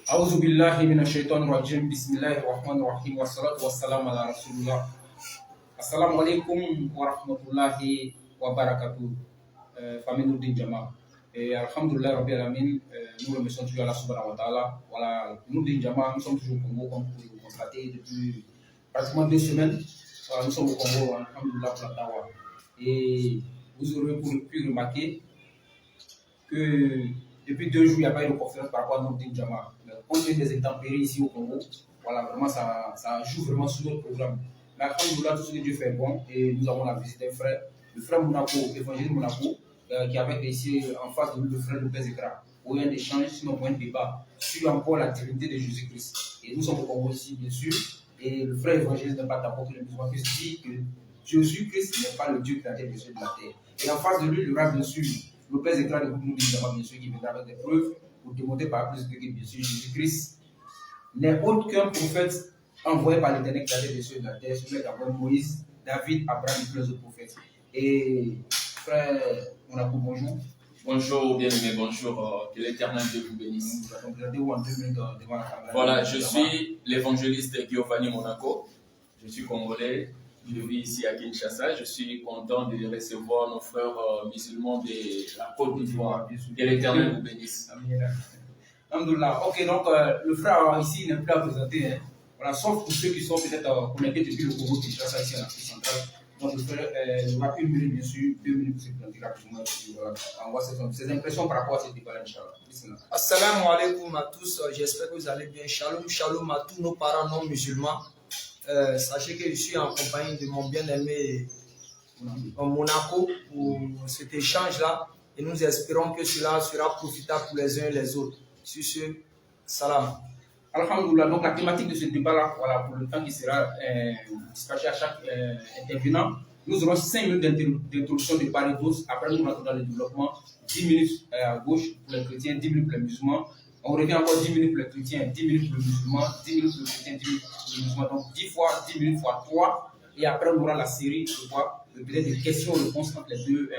أعوذ بالله من الشيطان الرجيم بسم الله الرحمن الرحيم والصلاة والسلام على رسول الله. Assalamu alaikum wa rahmatullahi wa barakatuh. Famille Nourdine Jama. Et Alhamdulillah Rabbil Alamin, nous remercions toujours Allah subhanahu wa ta'ala. Voilà, Nourdine Jama, nous sommes toujours au Congo, comme vous pouvez le constater, depuis pratiquement 2 semaines. Voilà, nous sommes au Congo, Alhamdulillah pour la Dawa. Et vous aurez pu remarquer que depuis 2 jours, il n'y a pas eu de conférence par rapport à Nourdine Jama. On a des intempéries ici au Congo. Voilà, vraiment, ça joue vraiment sur notre programme. Mais alhamdoulilah, tout ce que Dieu fait bon, et nous avons la visite d'un frère, le frère Monaco, évangile Monaco, qui est avec ici en face de nous, le frère Lopez Ekra, pour un échange, sinon pour un débat sur encore la divinité de Jésus-Christ. Et nous sommes au Congo ici, bien sûr, et le frère évangile n'a pas d'apporter le musulman qui dit que Jésus-Christ n'est pas le Dieu créateur des cieux et de la terre. Et en face de lui, il y aura bien sûr Lopez Ekra de nous, bien sûr, qui viendra avec des preuves pour démontrer par plus que bien sûr Jésus-Christ n'est autre qu'un prophète envoyé par l'Éternel créateur des cieux et de la terre, celui d'abord Moïse, David, Abraham et tous les autres prophètes. Et frère Monaco, bonjour. Bonjour, bien-aimé, bonjour, que l'Éternel Dieu vous bénisse. Voilà, je suis l'évangéliste Giovanni Monaco, je suis congolais, je vis ici à Kinshasa, je suis content de recevoir nos frères musulmans de la Côte d'Ivoire. Que l'Éternel vous bénisse. Alhamdoulilah. Ok, donc le frère ici n'est plus à présenter, hein. Voilà, sauf pour ceux qui sont peut-être connectés depuis le Congo Kinshasa ici en Afrique centrale. Donc le frère aura 1 minute, bien sûr, 2 minutes pour se présenter rapidement. On voit ses impressions par rapport à cette débat, Inch'Allah. Assalamu alaikum à tous, j'espère que vous allez bien. Shalom, shalom à tous nos parents non musulmans. Sachez que je suis en compagnie de mon bien-aimé Monaco pour cet échange-là et nous espérons que cela sera profitable pour les uns et les autres. Sur ce, salam. Alhamdoulilah, donc la thématique de ce débat-là, voilà, pour le temps qui sera dispatché à chaque intervenant, nous aurons 5 minutes d'introduction de part et d'autre. Après, nous rentrons dans le développement, 10 minutes à gauche pour les chrétiens, 10 minutes pour les musulmans. On revient encore 10 minutes pour les chrétiens, 10 minutes pour les musulmans, 10 minutes pour les chrétiens, 10 minutes pour les musulmans. Donc 10 fois 10 minutes fois 3. Et après, on aura la série peut-être de questions-réponses entre les deux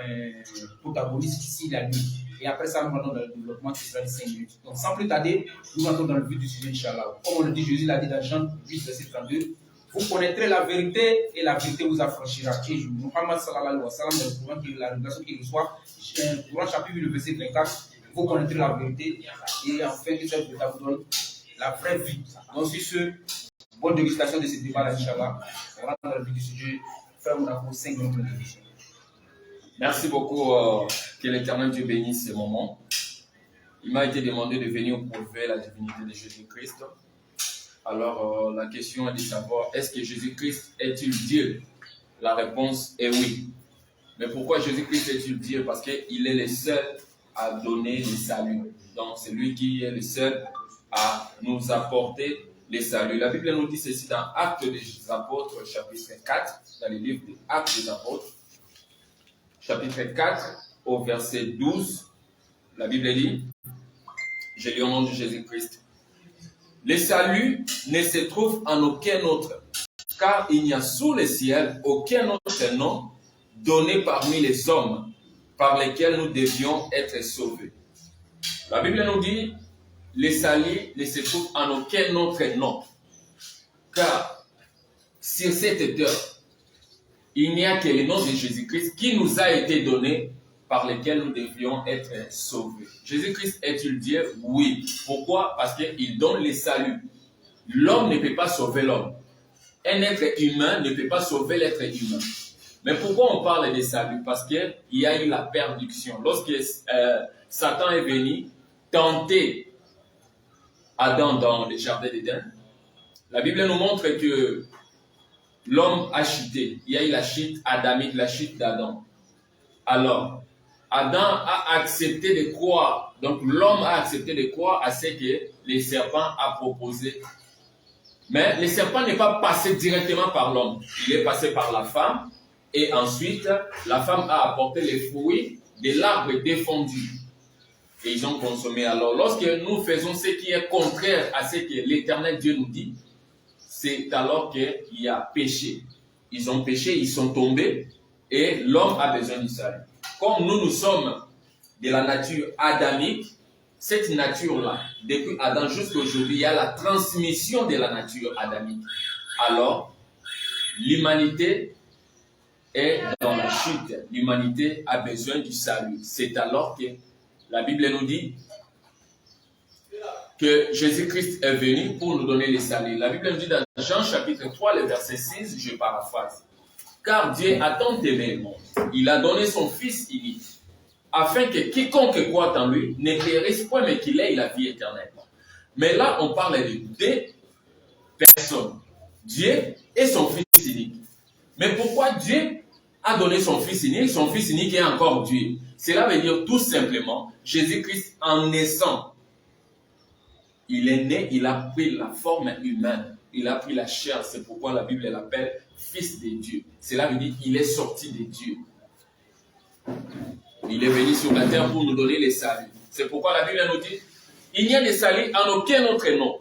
protagonistes s'il y a lieu. Et après ça, nous rentrons dans le développement qui sera de 5 minutes. Donc sans plus tarder, nous rentrons dans le vif du sujet, Inch'Allah. Comme on le dit, Jésus l'a dit dans Jean 8, verset 32. Vous connaîtrez la vérité et la vérité vous affranchira. Et Muhammad sallallahu alayhi wa sallam, dans le Coran, qui est la révélation qu'il reçoit, Coran chapitre 8, le verset 24, vous connaîtrez la vérité et enfin que cette vérité vous donne la vraie vie. Donc sur ce, bonne dégustation de ce débat-là, Inch'Allah. On rentre dans le vif du sujet. Frère Monaco, 5 minutes de dégustation. Merci beaucoup, que l'Éternel Dieu bénisse ce moment. Il m'a été demandé de venir prouver la divinité de Jésus-Christ. Alors, la question est de savoir, est-ce que Jésus-Christ est-il Dieu? La réponse est oui. Mais pourquoi Jésus-Christ est-il Dieu? Parce qu'il est le seul à donner le salut. Donc, c'est lui qui est le seul à nous apporter le salut. La Bible nous dit ceci dans Actes des Apôtres, chapitre 4, dans le livre des Actes des Apôtres, chapitre 4, au verset 12, la Bible dit, je lis au nom de Jésus-Christ. Le salut ne se trouve en aucun autre, car il n'y a sous le ciel aucun autre nom donné parmi les hommes par lesquels nous devions être sauvés. La Bible nous dit, le salut ne se trouve en aucun autre nom, car sur cette terre, il n'y a que le nom de Jésus-Christ qui nous a été donné par lequel nous devions être sauvés. Jésus-Christ est-il Dieu? Oui. Pourquoi? Parce qu'il donne le salut. L'homme ne peut pas sauver l'homme. Un être humain ne peut pas sauver l'être humain. Mais pourquoi on parle de salut? Parce qu'il y a eu la perdition. Lorsque Satan est venu tenter Adam dans le jardin d'Éden, la Bible nous montre que l'homme a chuté. Il y a eu la chute adamique, la chute d'Adam. Alors, Adam a accepté de croire. Donc, l'homme a accepté de croire à ce que le serpent a proposé. Mais le serpent n'est pas passé directement par l'homme. Il est passé par la femme. Et ensuite, la femme a apporté les fruits de l'arbre défendu. Et ils ont consommé. Alors, lorsque nous faisons ce qui est contraire à ce que l'Éternel Dieu nous dit, c'est alors qu'il y a péché. Ils ont péché, ils sont tombés. Et l'homme a besoin du salut. Comme nous sommes de la nature adamique, cette nature-là, depuis Adam jusqu'à aujourd'hui, il y a la transmission de la nature adamique. Alors, l'humanité est dans la chute. L'humanité a besoin du salut. C'est alors que la Bible nous dit que Jésus-Christ est venu pour nous donner le salut. La Bible nous dit dans Jean chapitre 3, le verset 6, je paraphrase. Car Dieu a tant aimé le monde, il a donné son Fils unique, afin que quiconque croit en lui ne périsse point, mais qu'il ait la vie éternelle. Mais là, on parle de deux personnes, Dieu et son Fils unique. Mais pourquoi Dieu a donné son Fils unique? Son Fils unique est encore Dieu. Cela veut dire tout simplement, Jésus-Christ en naissant, il est né, il a pris la forme humaine, il a pris la chair, c'est pourquoi la Bible l'appelle Fils de Dieu. Cela veut dire qu'il est sorti de Dieu. Il est venu sur la terre pour nous donner le salut. C'est pourquoi la Bible nous dit, il n'y a de salut en aucun autre nom.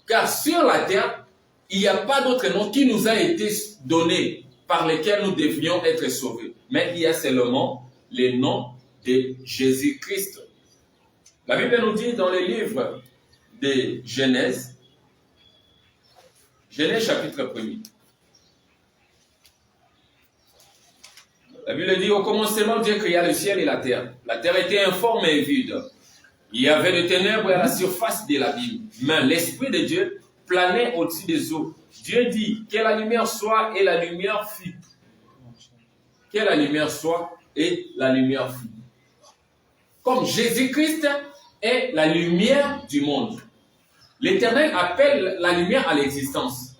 Car sur la terre, il n'y a pas d'autre nom qui nous a été donné par lequel nous devions être sauvés. Mais il y a seulement le nom de Jésus-Christ. La Bible nous dit dans le livre de Genèse, Genèse chapitre 1er. La Bible dit, au commencement, Dieu créa le ciel et la terre. La terre était informe et vide. Il y avait des ténèbres à la surface de l'abîme. Mais l'Esprit de Dieu planait au-dessus des eaux. Dieu dit, que la lumière soit, et la lumière fut. Que la lumière soit, et la lumière fut. Comme Jésus-Christ est la lumière du monde. L'Éternel appelle la lumière à l'existence.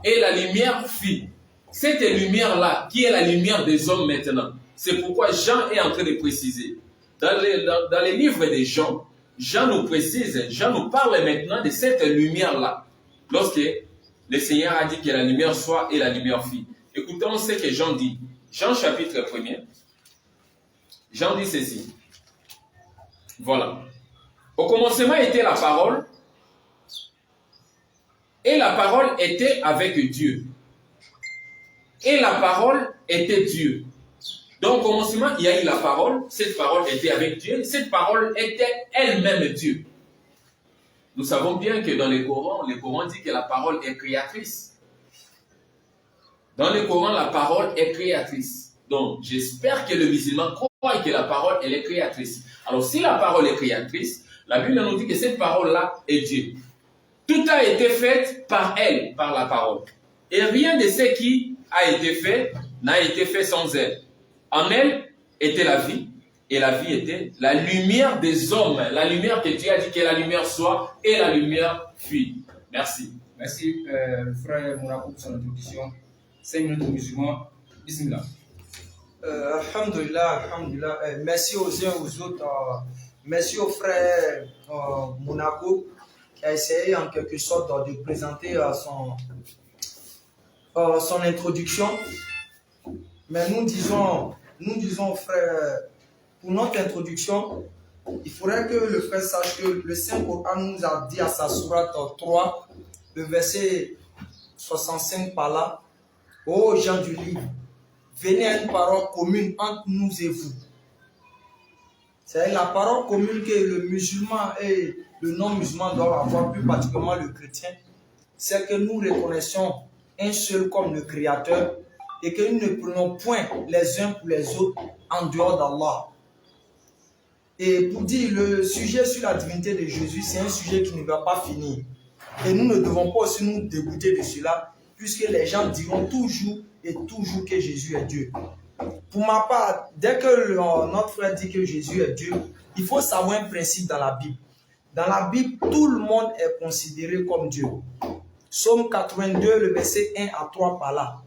Et la lumière fut. Cette lumière-là, qui est la lumière des hommes maintenant, c'est pourquoi Jean est en train de préciser. Dans les livres de Jean, Jean nous précise, Jean nous parle maintenant de cette lumière-là. Lorsque le Seigneur a dit que la lumière soit et la lumière fut. Écoutons ce que Jean dit. Jean chapitre 1er. Jean dit ceci. Voilà. Au commencement était la parole, et la parole était avec Dieu. Et la parole était Dieu. Donc, au commencement, il y a eu la parole. Cette parole était avec Dieu. Cette parole était elle-même Dieu. Nous savons bien que dans le Coran dit que la parole est créatrice. Dans le Coran, la parole est créatrice. Donc, j'espère que le musulman croit que la parole, elle est créatrice. Alors, si la parole est créatrice, la Bible nous dit que cette parole-là est Dieu. Tout a été fait par elle, par la parole. Et rien de ce qui a été fait n'a été fait sans elle. En elle était la vie, et la vie était la lumière des hommes. La lumière que Dieu a dit que la lumière soit, et la lumière fut. Merci. Merci, frère Mourakou, pour son introduction. 5 minutes musulmans. Bismillah. Alhamdulillah, alhamdulillah. Merci aux uns aux autres. Merci au frère Monaco qui a essayé en quelque sorte de présenter son introduction. Mais nous disons, frère, pour notre introduction, il faudrait que le frère sache que le Saint-Coran nous a dit à sa sourate 3, le verset 65 par là, ô gens du livre, venez à une parole commune entre nous et vous. C'est la parole commune que le musulman et le non-musulman doivent avoir, plus particulièrement le chrétien. C'est que nous reconnaissons un seul comme le Créateur et que nous ne prenons point les uns pour les autres en dehors d'Allah. Et pour dire, le sujet sur la divinité de Jésus, c'est un sujet qui ne va pas finir. Et nous ne devons pas aussi nous dégoûter de cela, puisque les gens diront toujours et toujours que Jésus est Dieu. Pour ma part, dès que notre frère dit que Jésus est Dieu, il faut savoir un principe dans la Bible. Dans la Bible, tout le monde est considéré comme Dieu. Psaume 82, le verset 1 à 3 par là.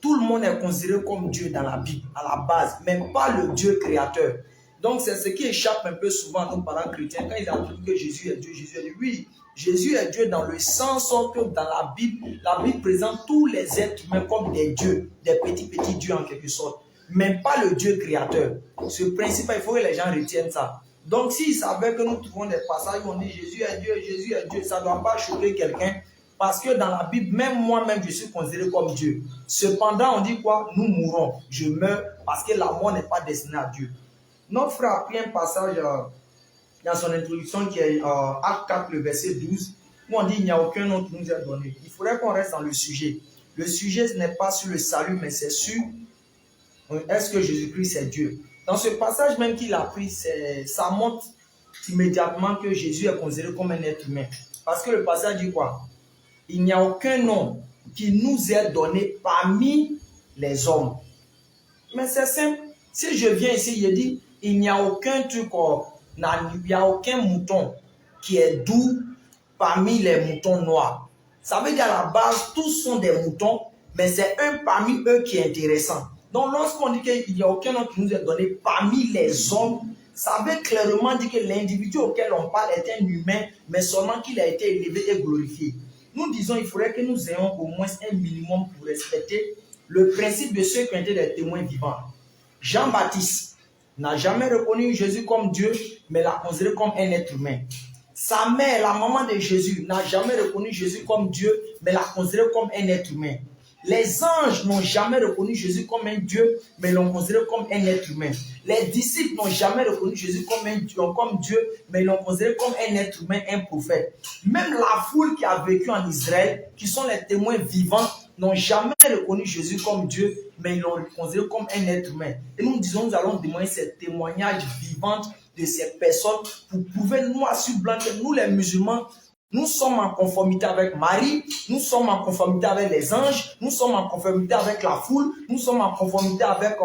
Tout le monde est considéré comme Dieu dans la Bible, à la base, même pas le Dieu créateur. Donc c'est ce qui échappe un peu souvent à nos parents chrétiens quand ils entendent que Jésus est Dieu, Jésus est Dieu. Oui, Jésus est Dieu dans le sens que dans la Bible présente tous les êtres humains comme des dieux, des petits dieux en quelque sorte, même pas le Dieu créateur. Ce principe, il faut que les gens retiennent ça. Donc s'ils savaient que nous trouvons des passages où on dit Jésus est Dieu, ça ne doit pas choquer quelqu'un. Parce que dans la Bible, même moi-même, je suis considéré comme Dieu. Cependant, on dit quoi? Nous mourrons. Je meurs parce que la mort n'est pas destinée à Dieu. Notre frère a pris un passage dans son introduction qui est Acte 4, le verset 12, où on dit il n'y a aucun nom qui nous est donné. Il faudrait qu'on reste dans le sujet. Le sujet, ce n'est pas sur le salut, mais c'est sur est-ce que Jésus-Christ est Dieu. Dans ce passage même qu'il a pris, ça montre immédiatement que Jésus est considéré comme un être humain. Parce que le passage dit quoi? Il n'y a aucun nom qui nous est donné parmi les hommes. Mais c'est simple. Si je viens ici, je dis, il n'y a aucun truc, il n'y a aucun mouton qui est doux parmi les moutons noirs. Ça veut dire à la base, tous sont des moutons, mais c'est un parmi eux qui est intéressant. Donc lorsqu'on dit qu'il n'y a aucun nom qui nous est donné parmi les hommes, ça veut clairement dire que l'individu auquel on parle est un humain, mais seulement qu'il a été élevé et glorifié. Nous disons qu'il faudrait que nous ayons au moins un minimum pour respecter le principe de ceux qui ont été des témoins vivants. Jean-Baptiste n'a jamais reconnu Jésus comme Dieu, mais l'a considéré comme un être humain. Sa mère, la maman de Jésus, n'a jamais reconnu Jésus comme Dieu, mais l'a considéré comme un être humain. Les anges n'ont jamais reconnu Jésus comme un Dieu, mais l'ont considéré comme un être humain. Les disciples n'ont jamais reconnu Jésus comme Dieu, mais l'ont considéré comme un être humain, un prophète. Même la foule qui a vécu en Israël, qui sont les témoins vivants, n'ont jamais reconnu Jésus comme Dieu, mais ils l'ont considéré comme un être humain. Et nous disons, nous allons demander ces témoignages vivants de ces personnes pour prouver noir sur blanc que nous, les musulmans, nous sommes en conformité avec Marie, nous sommes en conformité avec les anges, nous sommes en conformité avec la foule, nous sommes en conformité avec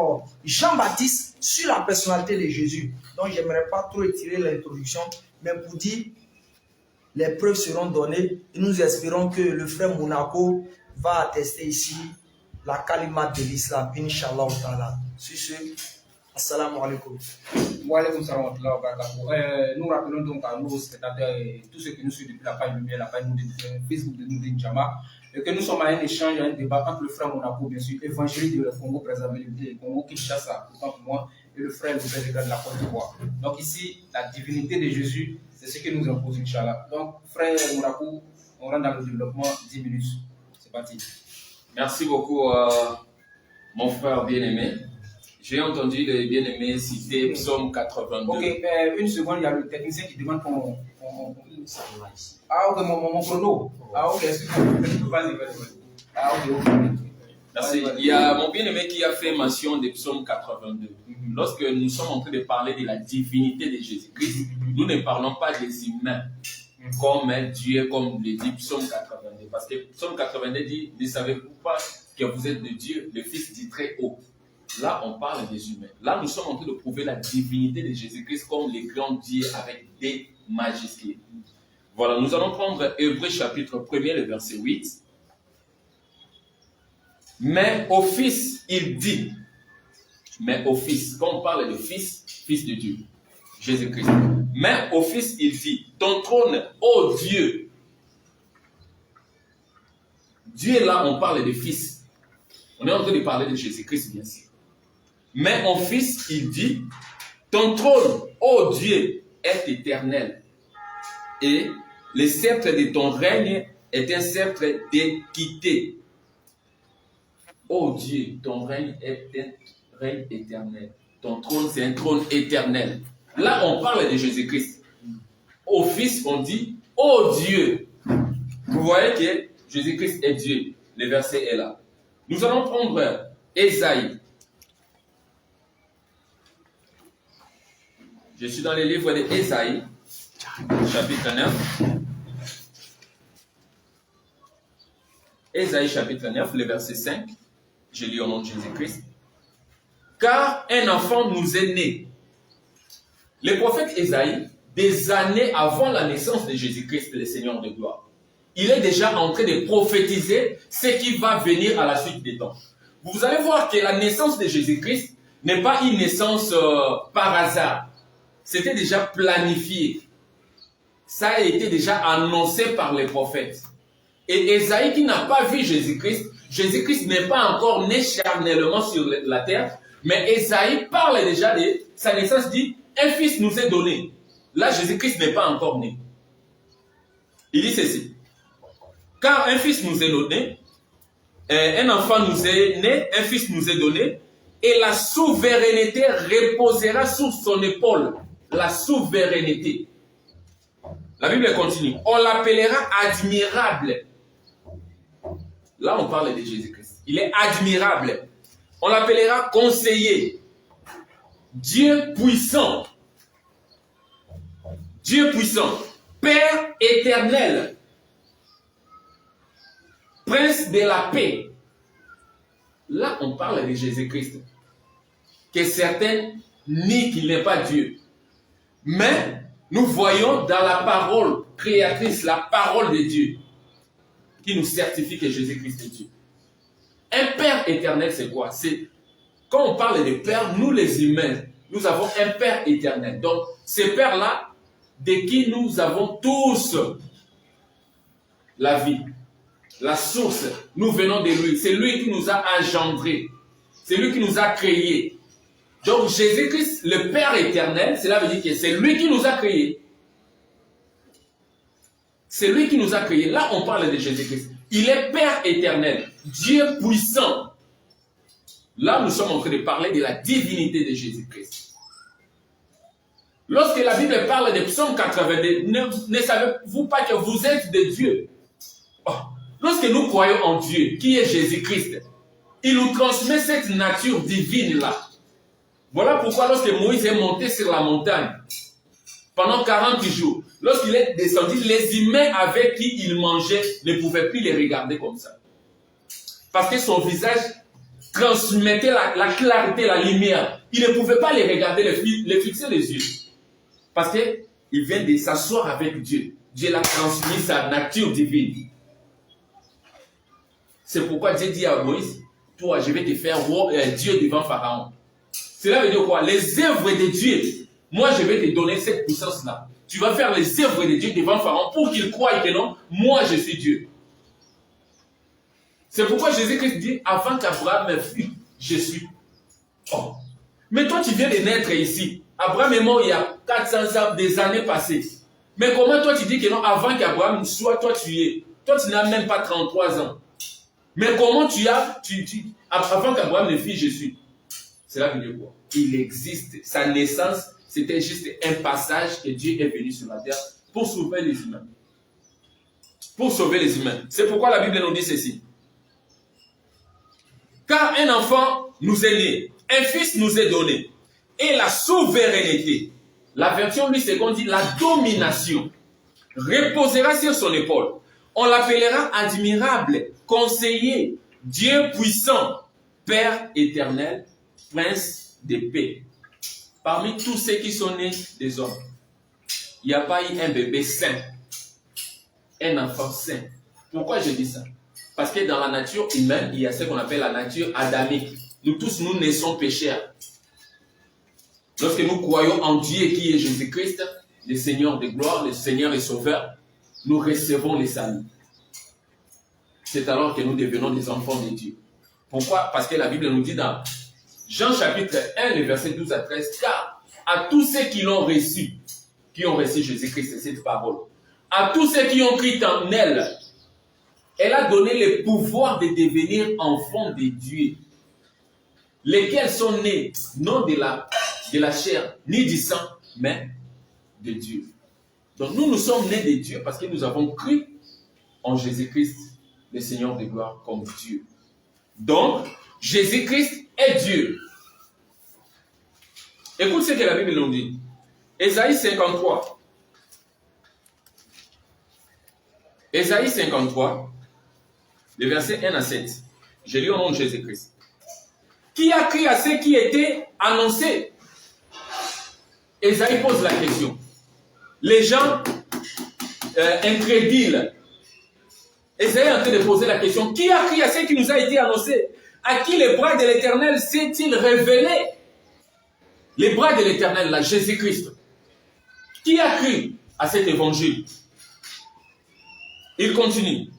Jean-Baptiste sur la personnalité de Jésus. Donc, je n'aimerais pas trop étirer l'introduction, mais pour dire, les preuves seront données et nous espérons que le frère Monaco va attester ici la kalimat de l'islam, Inch'Allah ta'ala. Sur ce, assalamu alaikum. Wa alaikum salam wa rahmatullahi wa barakatuh. Nous rappelons donc à nos spectateurs et tous ceux qui nous suivent depuis la page lumière, la page Facebook de Noureddin Djama, et que nous sommes à un échange, à un débat entre le frère Monaco, bien sûr, évangélique de Congo, préservé du Congo, Kinshasa, autant pour moi, et le frère Robert de la Côte d'Ivoire. Donc ici, la divinité de Jésus, c'est ce que nous impose, Inch'Allah. Donc, frère Monaco, on rentre dans le développement 10 minutes. C'est parti. Merci beaucoup, mon frère bien-aimé. J'ai entendu le bien-aimé citer Psaume 82. Ok, une seconde, il y a le technicien qui demande qu'on... Ah, ok, mon chrono. Ah, ok, excuse-moi. Vas-y. Ah, ok. Merci. Il y a mon bien-aimé qui a fait mention de Psaume 82. Lorsque nous sommes en train de parler de la divinité de Jésus-Christ, nous ne parlons pas des humains comme Dieu, comme le dit Psaume 82. Parce que Psaume 82 dit, ne savez-vous pas que vous êtes de Dieu, le Fils du Très-Haut. Là, on parle des humains. Là, nous sommes en train de prouver la divinité de Jésus-Christ comme le grand Dieu avec des majuscules. Voilà, nous allons prendre Hébreux chapitre 1er, le verset 8. Mais au Fils, il dit, mais au Fils, quand on parle de Fils, Fils de Dieu, Jésus-Christ. Mais au Fils, il dit, ton trône, ô Dieu. Dieu, là, on parle de Fils. On est en train de parler de Jésus-Christ, bien sûr. Mais au Fils, il dit, ton trône, ô Dieu, est éternel. Et le sceptre de ton règne est un sceptre d'équité. Ô Dieu, ton règne est un règne éternel. Ton trône, c'est un trône éternel. Là, on parle de Jésus-Christ. Au Fils, on dit, ô Dieu. Vous voyez que Jésus-Christ est Dieu. Le verset est là. Nous allons prendre Ésaïe. Je suis dans le livre d'Ésaïe, chapitre 9. Ésaïe, chapitre 9, le verset 5. Je lis au nom de Jésus-Christ. Car un enfant nous est né. Le prophète Ésaïe, des années avant la naissance de Jésus-Christ, le Seigneur de gloire, il est déjà en train de prophétiser ce qui va venir à la suite des temps. Vous allez voir que la naissance de Jésus-Christ n'est pas une naissance par hasard. C'était déjà planifié. Ça a été déjà annoncé par les prophètes. Et Ésaïe qui n'a pas vu Jésus-Christ, Jésus-Christ n'est pas encore né charnellement sur la terre, mais Ésaïe parle déjà de sa naissance, dit, un fils nous est donné. Là, Jésus-Christ n'est pas encore né. Il dit ceci. Car un fils nous est donné, un enfant nous est né, un fils nous est donné, et la souveraineté reposera sur son épaule. La souveraineté. La Bible continue. On l'appellera admirable. Là, on parle de Jésus-Christ. Il est admirable. On l'appellera conseiller. Dieu puissant. Dieu puissant. Père éternel. Prince de la paix. Là, on parle de Jésus-Christ. Que certains nient qu'il n'est pas Dieu. Mais nous voyons dans la parole créatrice, la parole de Dieu, qui nous certifie que Jésus-Christ est Dieu. Un Père éternel, c'est quoi? C'est quand on parle de Père, nous les humains, nous avons un Père éternel. Donc, ce Père-là, de qui nous avons tous la vie, la source, nous venons de lui. C'est lui qui nous a engendrés. C'est lui qui nous a créés. Donc, Jésus-Christ, le Père éternel, cela veut dire que c'est lui qui nous a créés. C'est lui qui nous a créés. Là, on parle de Jésus-Christ. Il est Père éternel, Dieu puissant. Là, nous sommes en train de parler de la divinité de Jésus-Christ. Lorsque la Bible parle de Psaume 82, ne savez-vous pas que vous êtes de Dieu? Oh. Lorsque nous croyons en Dieu, qui est Jésus-Christ, il nous transmet cette nature divine-là. Voilà pourquoi lorsque Moïse est monté sur la montagne, pendant 40 jours, lorsqu'il est descendu, les humains avec qui il mangeait ne pouvaient plus les regarder comme ça. Parce que son visage transmettait la clarté, la lumière. Il ne pouvait pas les regarder, les fixer les yeux. Parce qu'il vient de s'asseoir avec Dieu. Dieu l'a transmis sa nature divine. C'est pourquoi Dieu dit à Moïse, toi, je vais te faire Dieu devant Pharaon. Cela veut dire quoi? Les œuvres de Dieu, moi je vais te donner cette puissance-là. Tu vas faire les œuvres de Dieu devant Pharaon pour qu'il croie que non, moi je suis Dieu. C'est pourquoi Jésus-Christ dit, avant qu'Abraham fût, je suis. Oh. Mais toi tu viens de naître ici. Abraham est mort il y a 400 ans, des années passées. Mais comment toi tu dis que non, avant qu'Abraham soit, toi tu es. Toi tu n'as même pas 33 ans. Mais comment tu as, avant qu'Abraham ne fût, je suis. Cela veut dire quoi? Il existe. Sa naissance, c'était juste un passage que Dieu est venu sur la terre pour sauver les humains. Pour sauver les humains. C'est pourquoi la Bible nous dit ceci. Car un enfant nous est né, un fils nous est donné, et la souveraineté, la version lui c'est qu'on dit la domination, reposera sur son épaule. On l'appellera admirable, conseiller, Dieu puissant, Père éternel, Prince de paix. Parmi tous ceux qui sont nés des hommes, il n'y a pas eu un bébé saint, un enfant saint. Pourquoi je dis ça? Parce que dans la nature humaine, il y a ce qu'on appelle la nature adamique. Nous tous, nous naissons pécheurs. Lorsque nous croyons en Dieu qui est Jésus-Christ, le Seigneur de gloire, le Seigneur et Sauveur, nous recevons les saluts. C'est alors que nous devenons des enfants de Dieu. Pourquoi? Parce que la Bible nous dit dans Jean chapitre 1, le verset 12 à 13, car à tous ceux qui l'ont reçu, qui ont reçu Jésus-Christ, c'est cette parole, à tous ceux qui ont cru en elle, elle a donné le pouvoir de devenir enfants de Dieu, lesquels sont nés, non de la chair, ni du sang, mais de Dieu. Donc nous sommes nés de Dieu parce que nous avons cru en Jésus-Christ, le Seigneur de gloire, comme Dieu. Donc, Jésus-Christ est Dieu. Écoute ce que la Bible nous dit. Ésaïe 53. Ésaïe 53, le verset 1 à 7. Je lis au nom de Jésus-Christ. Qui a cru à ce qui était annoncé? Ésaïe pose la question. Les gens incrédules. Ésaïe est en train de poser la question. Qui a cru à ce qui nous a été annoncé? À qui les bras de l'Éternel s'est-il révélé? Les bras de l'Éternel, là, Jésus-Christ. Qui a cru à cet évangile? Il continue.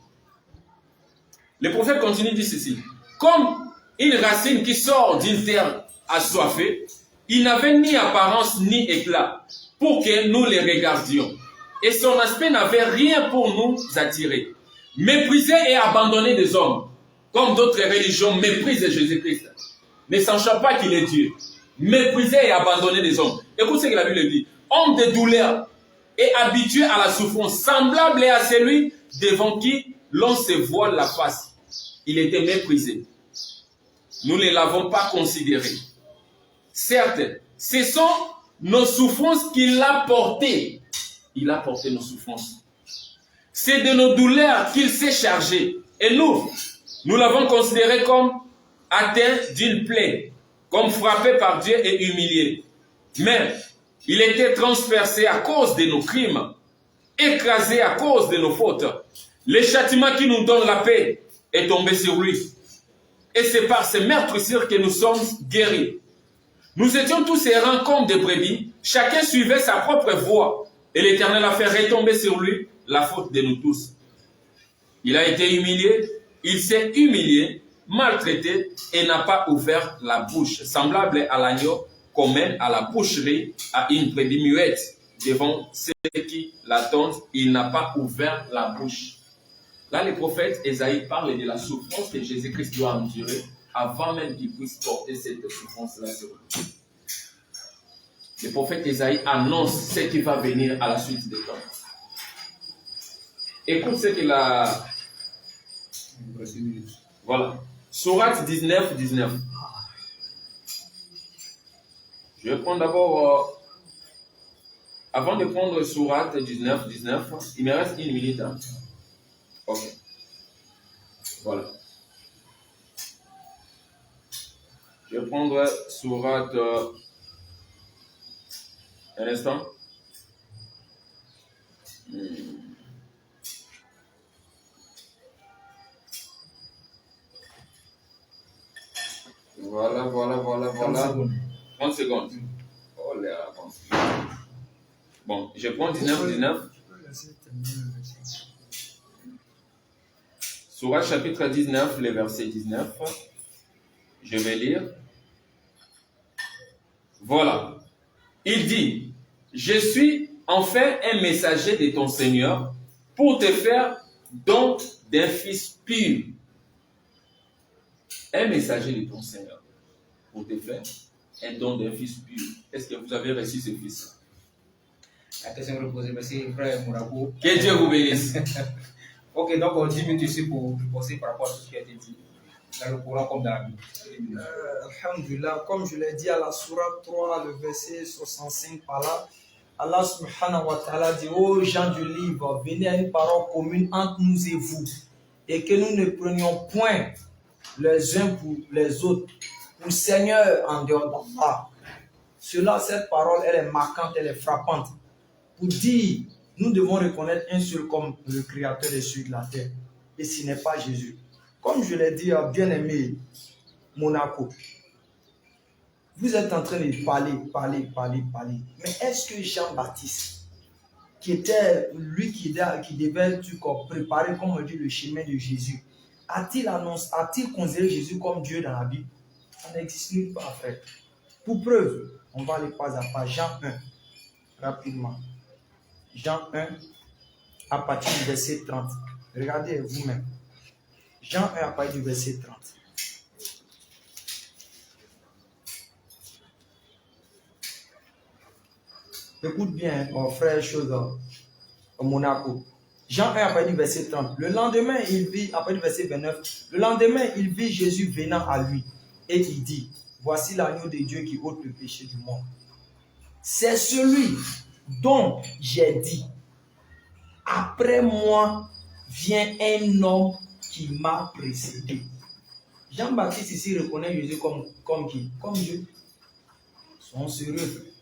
Le prophète continue, dit ceci. Comme une racine qui sort d'une terre assoiffée, il n'avait ni apparence ni éclat pour que nous les regardions. Et son aspect n'avait rien pour nous attirer. Méprisé et abandonné des hommes, comme d'autres religions méprisent Jésus-Christ. ne sachant pas qu'il est Dieu, méprisé et abandonné des hommes. Écoute ce que la Bible dit. Homme de douleur et habitué à la souffrance, semblable à celui devant qui l'on se voile la face. Il était méprisé. Nous ne l'avons pas considéré. Certes, ce sont nos souffrances qu'il a portées. Il a porté nos souffrances. C'est de nos douleurs qu'il s'est chargé. Et nous l'avons considéré comme atteint d'une plaie, comme frappé par Dieu et humilié. Mais il était transpercé à cause de nos crimes, écrasé à cause de nos fautes. Le châtiment qui nous donne la paix est tombé sur lui. Et c'est par ces meurtrissures que nous sommes guéris. Nous étions tous errants comme des brebis, chacun suivait sa propre voie, et l'Éternel a fait retomber sur lui la faute de nous tous. Il a été humilié, il s'est humilié, maltraité, et n'a pas ouvert la bouche, semblable à l'agneau qu'on mène à la boucherie, à une brebis muette. Devant ceux qui l'attendent, il n'a pas ouvert la bouche. Là, le prophète Ésaïe parle de la souffrance que Jésus-Christ doit endurer avant même qu'il puisse porter cette souffrance-là sur lui. Le prophète Ésaïe annonce ce qui va venir à la suite des temps. Écoute ce qu'il a... Voilà. Sourate 19, 19. Je vais prendre d'abord... avant de prendre Sourate 19, 19, il me reste une minute. Hein. Ok. Voilà. Je vais prendre Sourate... un instant. Voilà. 30 secondes. Oh là, bon, je prends 19, 19. Sourate chapitre 19, le verset 19. Je vais lire. Voilà. Il dit, je suis enfin un messager de ton Seigneur pour te faire don d'un fils pur. Un messager de ton Seigneur pour te faire un don d'un fils pur. Est-ce que vous avez reçu ce fils? La question reposée, merci frère Mourako. Que Dieu vous bénisse. Ok, donc 10 minutes ici pour penser par rapport à tout ce qui a été dit. Dans le Coran comme dans la Bible. Alhamdulillah, comme je l'ai dit à la sourate 3, le verset 65 par là, Allah subhanahu wa ta'ala dit aux gens du livre, venez à une parole commune entre nous et vous, et que nous ne prenions point les uns pour les autres, pour Seigneur en dehors d'Allah. Cette parole, elle est marquante, elle est frappante. Pour dire, nous devons reconnaître un seul comme le Créateur des cieux et de la terre, et ce n'est pas Jésus. Comme je l'ai dit, bien-aimé Monaco, vous êtes en train de parler. Mais est-ce que Jean-Baptiste, qui était lui qui devait préparer, comme on dit, le chemin de Jésus, a-t-il considéré Jésus comme Dieu dans la Bible? Ça n'existe nulle part, frère. Pour preuve, on va aller pas à pas. Jean 1, rapidement. Jean 1, à partir du verset 30. Regardez vous-même. Jean 1 à partir du verset 30. Écoute bien, mon frère chose au Monaco. Jean 1 à partir du verset 30. Le lendemain, il vit, à partir du verset 29, le lendemain, il vit Jésus venant à lui. Et il dit, voici l'agneau de Dieu qui ôte le péché du monde. C'est celui dont j'ai dit, après moi vient un homme qui m'a précédé. Jean-Baptiste ici reconnaît Jésus comme qui? Comme Dieu. Ils sont sérieux.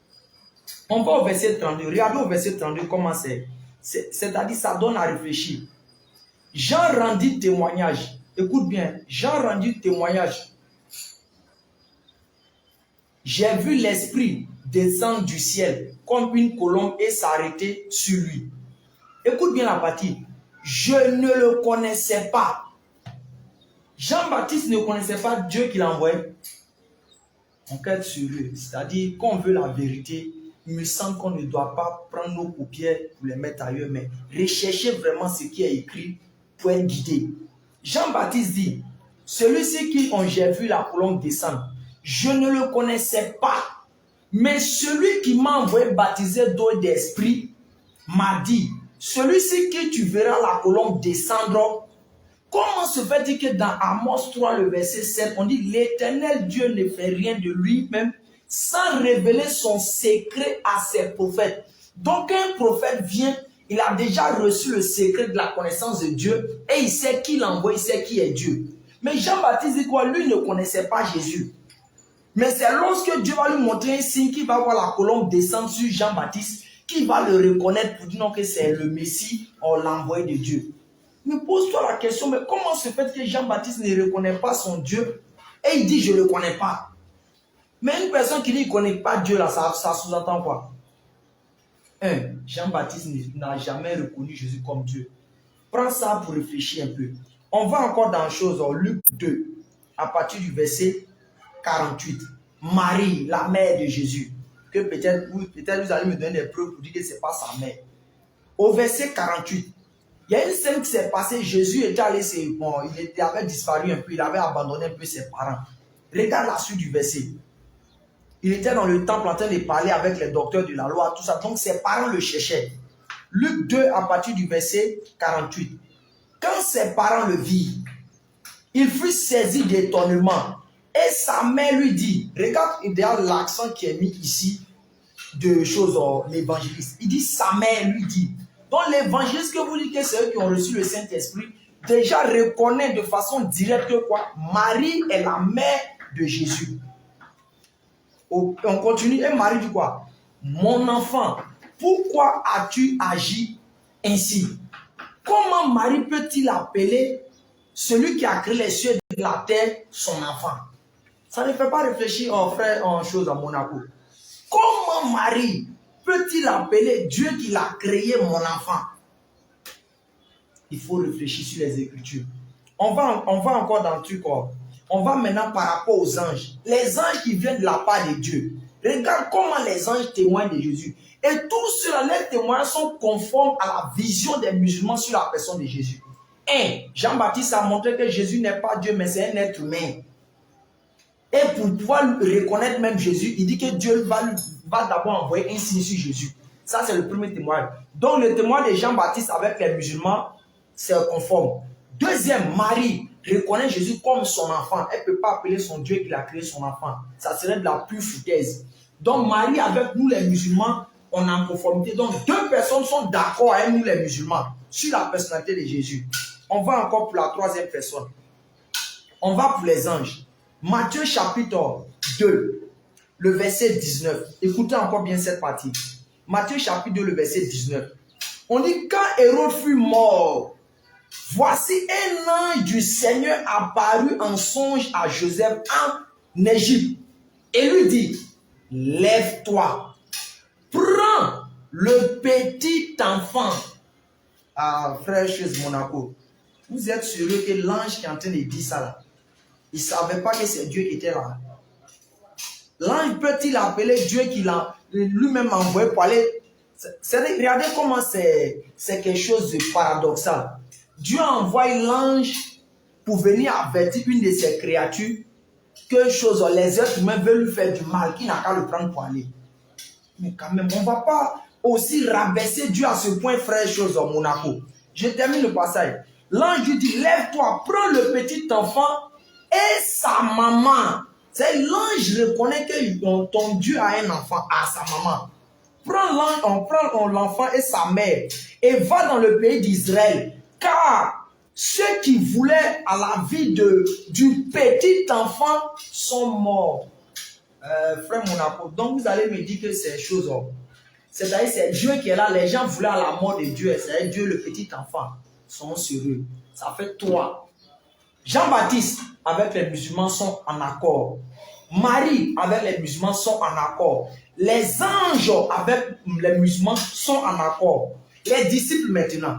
On va au verset 32. Regardez au verset 32 comment c'est. C'est-à-dire ça donne à réfléchir. Jean rendit témoignage. Écoute bien. Jean rendit témoignage. J'ai vu l'Esprit descendre du ciel comme une colombe et s'arrêter sur lui. Écoute bien la partie. Je ne le connaissais pas. Jean-Baptiste ne connaissait pas Dieu qui l'a envoyé. Enquête sur lui. C'est-à-dire qu'on veut la vérité, il me semble qu'on ne doit pas prendre nos paupières pour les mettre ailleurs, mais rechercher vraiment ce qui est écrit pour être guidé. Jean-Baptiste dit, celui-ci qui j'ai vu la colombe descendre, je ne le connaissais pas. Mais celui qui m'a envoyé baptiser d'eau et d'esprit m'a dit, celui-ci que tu verras la colombe descendre. Comment se fait-il que dans Amos 3, le verset 7, on dit l'Éternel Dieu ne fait rien de lui-même sans révéler son secret à ses prophètes. Donc un prophète vient, il a déjà reçu le secret de la connaissance de Dieu et il sait qui l'envoie, il sait qui est Dieu. Mais Jean-Baptiste dit quoi? Lui ne connaissait pas Jésus. Mais c'est lorsque Dieu va lui montrer un signe qu'il va voir la colombe descendre sur Jean-Baptiste, qu'il va le reconnaître pour dire que c'est le Messie, on l'a envoyé de Dieu. Mais pose-toi la question, mais comment se fait que Jean-Baptiste ne reconnaît pas son Dieu et il dit je ne le connais pas? Mais une personne qui dit qu'il ne connaît pas Dieu, là, ça sous-entend quoi? Jean-Baptiste n'a jamais reconnu Jésus comme Dieu. Prends ça pour réfléchir un peu. On va encore dans chose, Luc 2, à partir du verset 48. Marie, la mère de Jésus. Que peut-être vous allez me donner des preuves pour dire que ce n'est pas sa mère. Au verset 48, il y a une scène qui s'est passée. Jésus était allé, il avait disparu un peu, il avait abandonné un peu ses parents. Regarde la suite du verset. Il était dans le temple en train de parler avec les docteurs de la loi, tout ça. Donc ses parents le cherchaient. Luc 2, à partir du verset 48. Quand ses parents le virent, il fut saisi d'étonnement. Et sa mère lui dit, regarde l'accent qui est mis ici de choses, l'évangéliste. Il dit, sa mère lui dit. Donc l'évangéliste que vous dites que c'est eux qui ont reçu le Saint-Esprit, déjà reconnaît de façon directe que quoi? Marie est la mère de Jésus. On continue, et Marie dit quoi? Mon enfant, pourquoi as-tu agi ainsi? Comment Marie peut-il appeler celui qui a créé les cieux et la terre son enfant? Ça ne fait pas réfléchir en frère en chose à Monaco. Comment Marie peut-il appeler Dieu qui l'a créé mon enfant? Il faut réfléchir sur les Écritures. On va encore dans le truc. On va maintenant par rapport aux anges. Les anges qui viennent de la part de Dieu. Regarde comment les anges témoignent de Jésus. Et tous ceux-là, les témoignages sont conformes à la vision des musulmans sur la personne de Jésus. Jean-Baptiste a montré que Jésus n'est pas Dieu, mais c'est un être humain. Et pour pouvoir reconnaître même Jésus, il dit que Dieu va d'abord envoyer un signe sur Jésus. Ça, c'est le premier témoignage. Donc, le témoignage de Jean-Baptiste avec les musulmans, c'est conforme. Deuxième, Marie reconnaît Jésus comme son enfant. Elle ne peut pas appeler son Dieu qui a créé son enfant. Ça serait de la pure foutaise. Donc, Marie, avec nous les musulmans, on est en conformité. Donc, deux personnes sont d'accord avec nous les musulmans sur la personnalité de Jésus. On va encore pour la troisième personne. On va pour les anges. Matthieu chapitre 2, le verset 19. Écoutez encore bien cette partie. Matthieu chapitre 2, le verset 19. On dit, quand Hérode fut mort, voici un ange du Seigneur apparut en songe à Joseph en Égypte. Et lui dit, lève-toi, prends le petit enfant. Ah, frère chez Monaco, vous êtes sûr que l'ange qui est en train de dire ça là, il ne savait pas que c'est Dieu qui était là. L'ange peut-il appeler Dieu qui l'a lui-même envoyé pour aller. Regardez comment c'est quelque chose de paradoxal. Dieu a envoyé l'ange pour venir avertir une de ses créatures que chose, les êtres humains veulent lui faire du mal, qu'il n'a qu'à le prendre pour aller. Mais quand même, on ne va pas aussi rabaisser Dieu à ce point, frère, chose en Monaco. Je termine le passage. L'ange lui dit, lève-toi, prends le petit enfant et sa maman. C'est l'ange reconnaît que ton Dieu a un enfant, à sa maman. On prend l'enfant et sa mère et va dans le pays d'Israël. Car ceux qui voulaient à la vie du petit enfant sont morts. Frère Monaco, donc vous allez me dire que c'est chose. C'est-à-dire c'est Dieu qui est là. Les gens voulaient à la mort de Dieu. C'est Dieu le petit enfant. Sont sur eux. Ça fait 3. Jean-Baptiste avec les musulmans sont en accord. Marie avec les musulmans sont en accord. Les anges avec les musulmans sont en accord. Les disciples maintenant.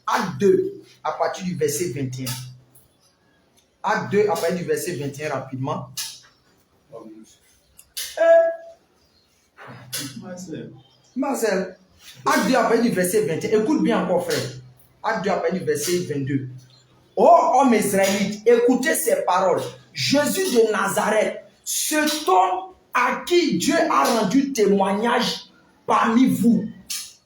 Acte 2 à partir du verset 21. Acte 2 à partir du verset 21 rapidement. Marcel. Acte 2 à partir du verset 21. Écoute bien encore frère. Acte 2 à partir du verset 22. Ô homme israélite, écoutez ces paroles. Jésus de Nazareth, cet homme à qui Dieu a rendu témoignage parmi vous.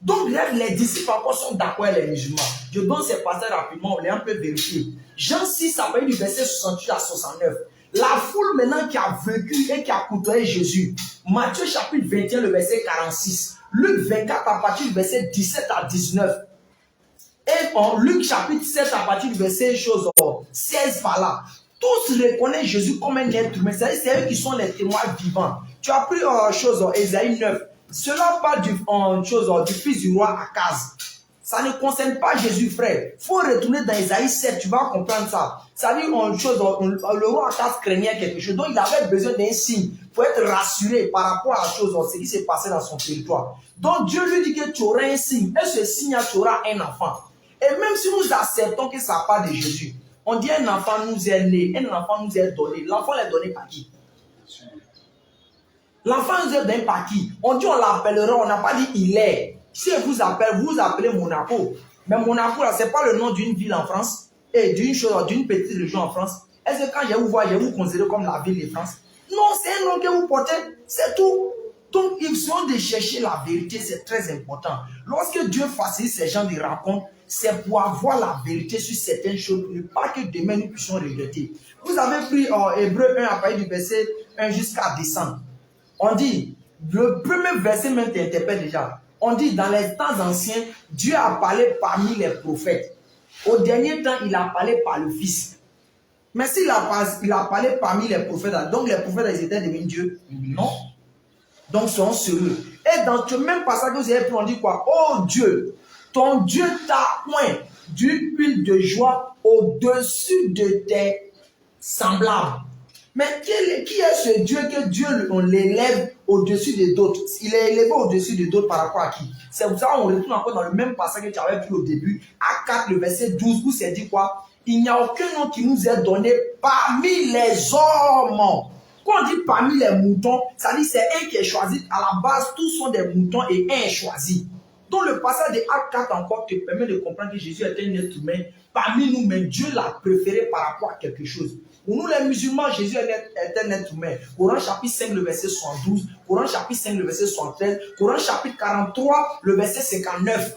Donc les disciples encore sont d'accord avec les musulmans. Je donne ces passages rapidement, on les un peu vérifier. Jean 6 a parlé du verset 68 à 69. La foule maintenant qui a vécu et qui a côtoyé Jésus. Matthieu chapitre 21, le verset 46. Luc 24 à partir du verset 17 à 19. Et en Luc chapitre 7 à partir du verset 16 par là. Tous reconnaissent Jésus comme un être humain. C'est eux qui sont les témoins vivants. Tu as pris Ésaïe 9. Cela parle du fils du roi Akaz. Ça ne concerne pas Jésus, frère. Il faut retourner dans Ésaïe 7, tu vas comprendre ça. Ça dit le roi Akaz craignait quelque chose. Donc il avait besoin d'un signe pour être rassuré par rapport à ce qui s'est passé dans son territoire. Donc Dieu lui dit que tu auras un signe. Et ce signe, tu auras un enfant. Et même si nous acceptons que ça part de Jésus, on dit un enfant nous est né, un enfant nous est donné. L'enfant est donné par qui? L'enfant nous est donné par qui? On dit on l'appellera, on n'a pas dit il est. Si vous appelez Monaco. Mais Monaco, là, ce n'est pas le nom d'une ville en France et d'une petite région en France. Est-ce que quand je vous vois, je vous considère comme la ville de France? Non, c'est un nom que vous portez, c'est tout. Donc, ils sont de chercher la vérité, c'est très important. Lorsque Dieu facilite ces gens de rencontres, c'est pour avoir la vérité sur certaines choses, ne pas que demain nous puissions regretter. Vous avez pris Hébreu 1 à partir du verset 1 jusqu'à descendre. On dit, le premier verset même t'interpelle déjà. On dit, dans les temps anciens, Dieu a parlé parmi les prophètes. Au dernier temps, il a parlé par le Fils. Mais s'il a parlé parmi les prophètes, donc les prophètes, ils étaient devenus Dieu? Non. Donc, soyons sérieux. Et dans ce même passage que vous avez pris, on dit quoi? Oh Dieu, ton Dieu t'a oint d'une huile de joie au-dessus de tes semblables. Mais qui est ce Dieu que Dieu on l'élève au-dessus des d'autres? Il est élevé au-dessus des d'autres par rapport à qui? C'est pour ça qu'on retourne encore dans le même passage que tu avais pris au début, à 4, le verset 12, où c'est dit quoi? Il n'y a aucun nom qui nous est donné parmi les hommes. Quand on dit parmi les moutons, ça dit c'est un qui est choisi. À la base, tous sont des moutons et un est choisi. Donc le passage de Acte 4 encore te permet de comprendre que Jésus est un être humain parmi nous, mais Dieu l'a préféré par rapport à quelque chose. Pour nous les musulmans, Jésus est un être humain. Coran chapitre 5, le verset 72, Coran chapitre 5, le verset 73, Coran chapitre 43, le verset 59.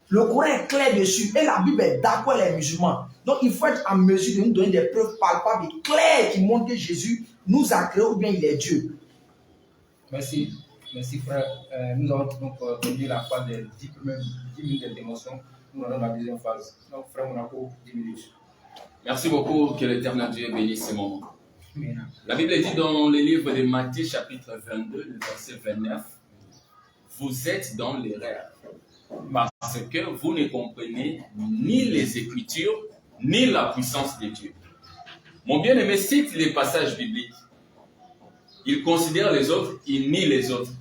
Le Coran est clair dessus et la Bible est d'accord avec les musulmans. Donc il faut être en mesure de nous donner des preuves palpables et claires qui montrent que Jésus nous a créé ou bien il est Dieu. Merci. Merci frère. Nous avons donc conduit la phase des 10 minutes d'intervention. Nous allons dans la deuxième phase. Donc frère Monaco, 10 minutes. Merci beaucoup, que l'Éternel Dieu bénisse ce moment. La Bible dit dans le livre de Matthieu chapitre 22, le verset 29, vous êtes dans l'erreur parce que vous ne comprenez ni les Écritures, ni la puissance de Dieu. Mon bien-aimé cite les passages bibliques. Il considère les autres, il nie les autres.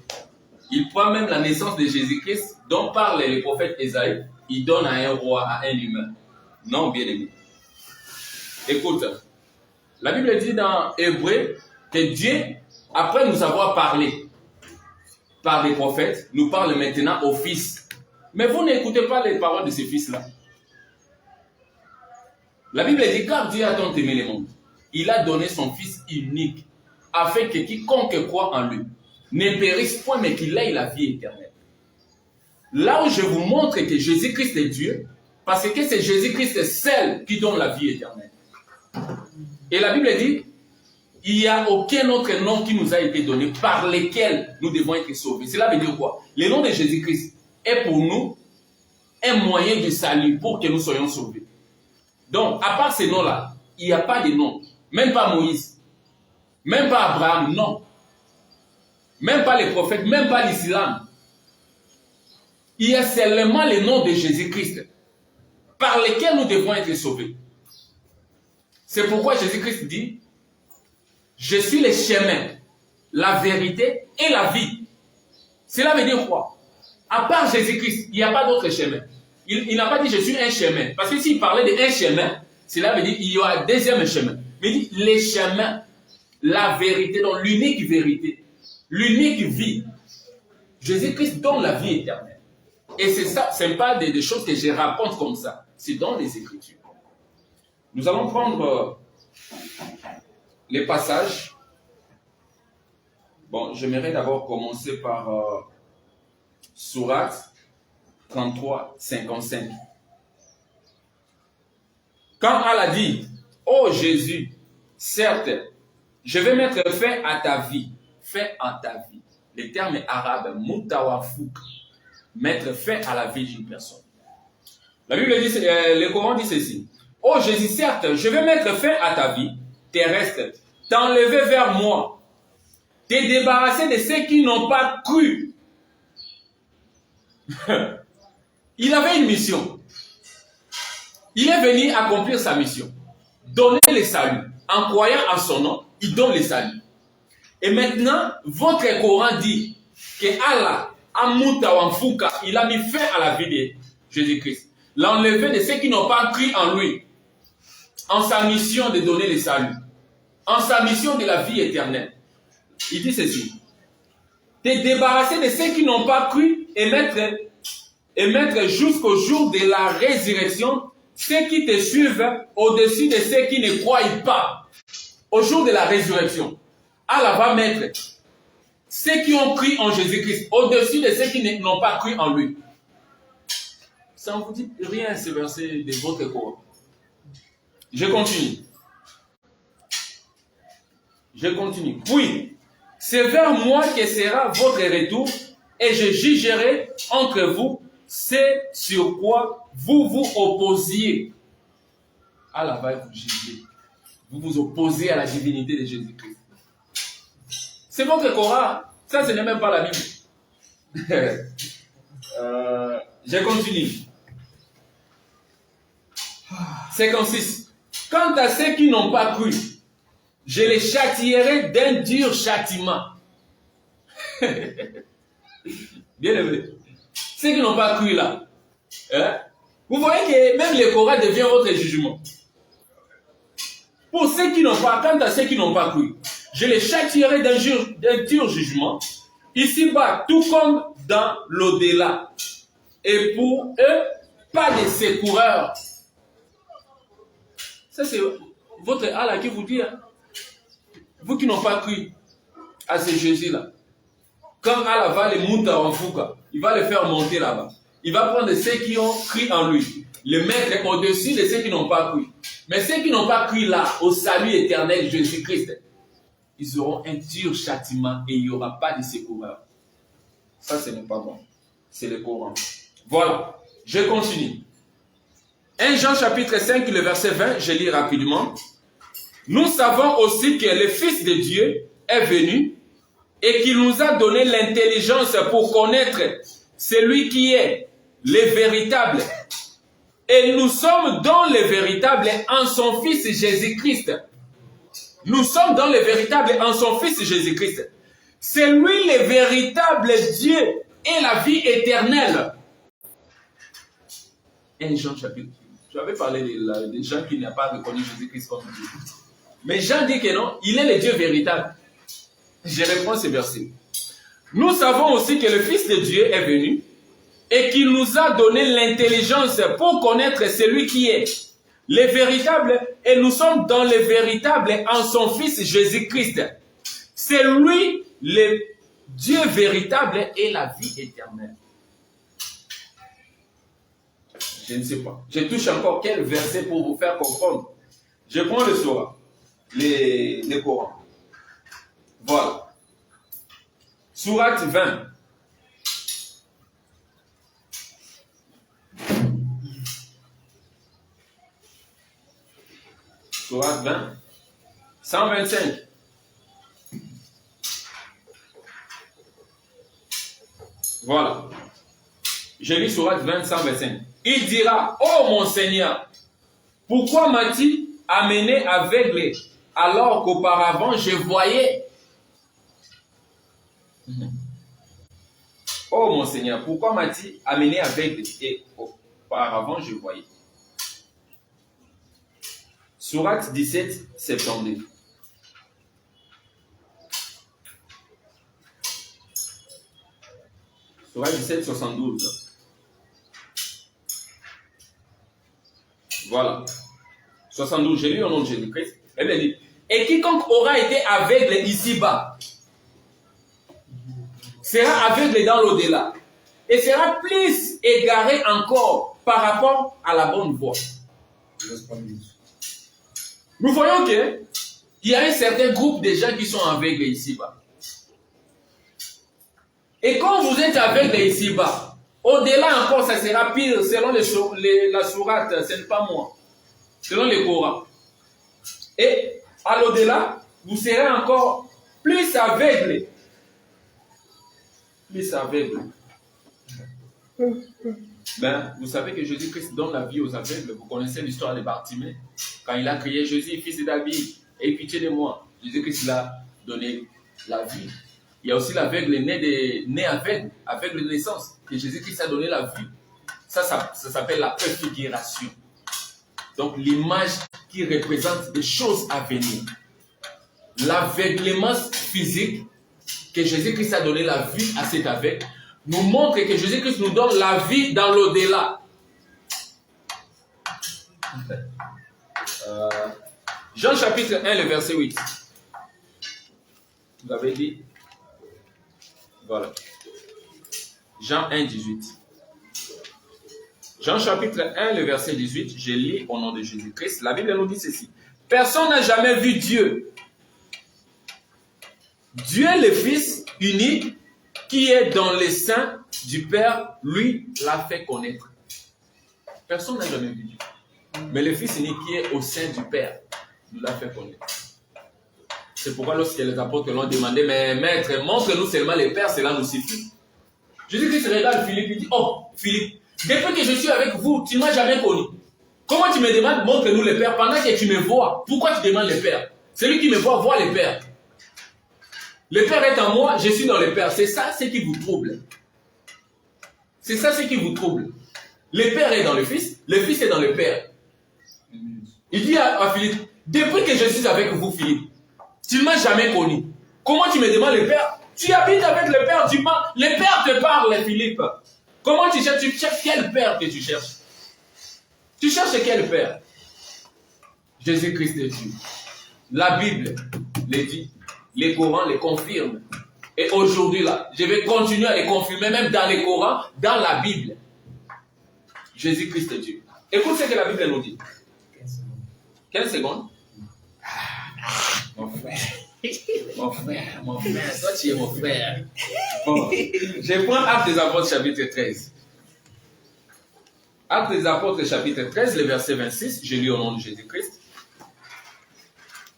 Il prend même la naissance de Jésus-Christ, dont parlent les prophètes Ésaïe, il donne à un roi, à un humain. Non, bien-aimé. Écoute, la Bible dit dans Hébreu que Dieu, après nous avoir parlé par les prophètes, nous parle maintenant au Fils. Mais vous n'écoutez pas les paroles de ce Fils-là. La Bible dit, car Dieu a tant aimé le monde, il a donné son Fils unique, afin que quiconque croit en lui ne périsse point, mais qu'il ait la vie éternelle. Là où je vous montre que Jésus-Christ est Dieu, parce que c'est Jésus-Christ seul qui donne la vie éternelle. Et la Bible dit, il n'y a aucun autre nom qui nous a été donné par lequel nous devons être sauvés. Cela veut dire quoi? Le nom de Jésus-Christ est pour nous un moyen de salut pour que nous soyons sauvés. Donc, à part ces noms-là, il n'y a pas de nom. Même pas Moïse, même pas Abraham, non. Même pas les prophètes, même pas l'islam. Il y a seulement le nom de Jésus-Christ par lequel nous devons être sauvés. C'est pourquoi Jésus-Christ dit, je suis le chemin, la vérité et la vie. Cela veut dire quoi? À part Jésus-Christ, il n'y a pas d'autre chemin. Il n'a pas dit je suis un chemin. Parce que s'il parlait d'un chemin, cela veut dire qu'il y aura un deuxième chemin. Mais il dit les chemins, la vérité, donc l'unique vérité, l'unique vie. Jésus-Christ donne la vie éternelle. Et c'est ça, ce n'est pas des choses que je raconte comme ça. C'est dans les Écritures. Nous allons prendre les passages Bon, j'aimerais d'abord commencer par Sourate 33, 55. Quand Allah dit, ô Jésus, certes, je vais mettre fin à ta vie, fin à ta vie. Le terme est arabe, mutawafouk, mettre fin à la vie d'une personne. La Bible dit, le Coran dit ceci. Ô Jésus, certes, je vais mettre fin à ta vie terrestre, t'enlever vers moi, te débarrasser de ceux qui n'ont pas cru. Il avait une mission. Il est venu accomplir sa mission. Donner le salut. En croyant en son nom, il donne le salut. Et maintenant, votre Coran dit que Allah, Amutawanfouka, il a mis fin à la vie de Jésus-Christ. L'enlever de ceux qui n'ont pas cru en lui. En sa mission de donner le salut. En sa mission de la vie éternelle. Il dit ceci. Te débarrasser de ceux qui n'ont pas cru et mettre jusqu'au jour de la résurrection ceux qui te suivent au-dessus de ceux qui ne croient pas. Au jour de la résurrection, Allah va mettre ceux qui ont cru en Jésus-Christ au-dessus de ceux qui n'ont pas cru en lui. Ça ne vous dit rien, ce verset de votre Coran. Je continue. Je continue. Puis, c'est vers moi que sera votre retour et je jugerai entre vous c'est sur quoi vous vous opposiez. Allah va vous juger. Vous vous opposez à la divinité de Jésus-Christ. C'est votre Coran. Ça, ce n'est même pas la Bible. Je continue. 56. Quant à ceux qui n'ont pas cru, je les châtierai d'un dur châtiment. Bien aimé. Ceux qui n'ont pas cru là, hein? Vous voyez que même le Coran devient votre jugement. Pour ceux qui n'ont pas, quant à ceux qui n'ont pas cru, je les châtierai d'un dur jugement, ici-bas, tout comme dans l'au-delà. Et pour eux, pas de secoureurs. Ça, c'est votre Allah qui vous dit, hein? Vous qui n'ont pas cru à ce Jésus-là, quand Allah va les monter en fouga, il va les faire monter là-bas. Il va prendre ceux qui ont cru en lui, les mettre au-dessus de ceux qui n'ont pas cru. Mais ceux qui n'ont pas cru là, au salut éternel de Jésus-Christ, ils auront un dur châtiment et il n'y aura pas de secoureur. Ça, ce n'est pas bon. C'est le Coran. Voilà. Je continue. 1 Jean chapitre 5, le verset 20, je lis rapidement. Nous savons aussi que le Fils de Dieu est venu et qu'il nous a donné l'intelligence pour connaître celui qui est le véritable. Et nous sommes dans le véritable en son Fils Jésus-Christ. Nous sommes dans le véritable en son Fils Jésus-Christ. C'est lui le véritable Dieu et la vie éternelle. 1 Jean chapitre. Je vais parler des gens qui n'ont pas reconnu Jésus-Christ comme Dieu. Mais Jean dit que non, il est le Dieu véritable. Je reprends ce verset. Nous savons aussi que le Fils de Dieu est venu et qu'il nous a donné l'intelligence pour connaître celui qui est le véritable et nous sommes dans le véritable en son Fils Jésus-Christ. C'est lui le Dieu véritable et la vie éternelle. Je ne sais pas. Je touche encore quel verset pour vous faire comprendre. Je prends le Sourate, le Coran. Voilà. Sourate 20. Sourate 20. 125. Voilà. Je lis Sourate 20, 125. Il dira, oh mon Seigneur, pourquoi m'as-tu amené aveugle alors qu'auparavant je voyais? Oh mon Seigneur, pourquoi m'as-tu amené aveugle et auparavant je voyais? Sourate 17, 72. Sourate 17, 72. Voilà. 72, j'ai lu au nom de Jésus-Christ. Elle dit, et quiconque aura été aveugle ici-bas, sera aveugle dans l'au-delà et sera plus égaré encore par rapport à la bonne voie. Nous voyons qu'il y a un certain groupe de gens qui sont aveugles ici-bas. Et quand vous êtes aveugle ici-bas, au-delà encore, ça sera pire selon la sourate, ce n'est pas moi, selon le Coran. Et à l'au-delà, vous serez encore plus aveugle. Plus aveugle. Ben, vous savez que Jésus-Christ donne la vie aux aveugles. Vous connaissez l'histoire de Bartimée. Quand il a crié Jésus, fils de David, aie pitié de moi. Jésus-Christ l'a donné la vie. Il y a aussi l'aveugle né aveugle, aveugle de naissance, que Jésus-Christ a donné la vie. Ça s'appelle la préfiguration. Donc l'image qui représente des choses à venir. L'aveuglement physique que Jésus-Christ a donné la vie à cet aveugle nous montre que Jésus-Christ nous donne la vie dans l'au-delà. Jean chapitre 1, le verset 8. Vous avez dit? Voilà. Jean 1, 18. Jean chapitre 1, le verset 18. Je lis au nom de Jésus-Christ. La Bible nous dit ceci. Personne n'a jamais vu Dieu. Dieu le Fils unique qui est dans les seins du Père, lui l'a fait connaître. Personne n'a jamais vu Dieu. Mais le Fils unique qui est au sein du Père, nous l'a fait connaître. C'est pourquoi lorsque les apôtres l'ont demandé, mais maître, montre-nous seulement les Pères, cela nous suffit. Jésus-Christ regarde Philippe et dit, oh Philippe, depuis que je suis avec vous, tu ne m'as jamais connu. Comment tu me demandes, montre-nous les Pères, pendant que tu me vois? Pourquoi tu demandes les Pères? Celui qui me voit les Pères. Le Père est en moi, je suis dans le Père. C'est ça ce qui vous trouble. C'est ça ce qui vous trouble. Le Père est dans le Fils est dans le Père. Il dit à Philippe, depuis que je suis avec vous, Philippe, tu ne m'as jamais connu. Comment tu me demandes le Père? Tu habites avec le Père, le Père te parle, Philippe. Comment tu cherches? Tu cherches quel Père que tu cherches? Tu cherches quel Père? Jésus-Christ est Dieu. La Bible le dit. Les Corans les confirment. Et aujourd'hui, là, je vais continuer à les confirmer, même dans les Corans, dans la Bible. Jésus-Christ est Dieu. Écoute ce que la Bible nous dit. 15 secondes. Mon frère. Mon frère, toi tu es mon frère. Bon, je prends Actes des Apôtres, chapitre 13. Actes des Apôtres, chapitre 13, le verset 26. Je lis au nom de Jésus-Christ.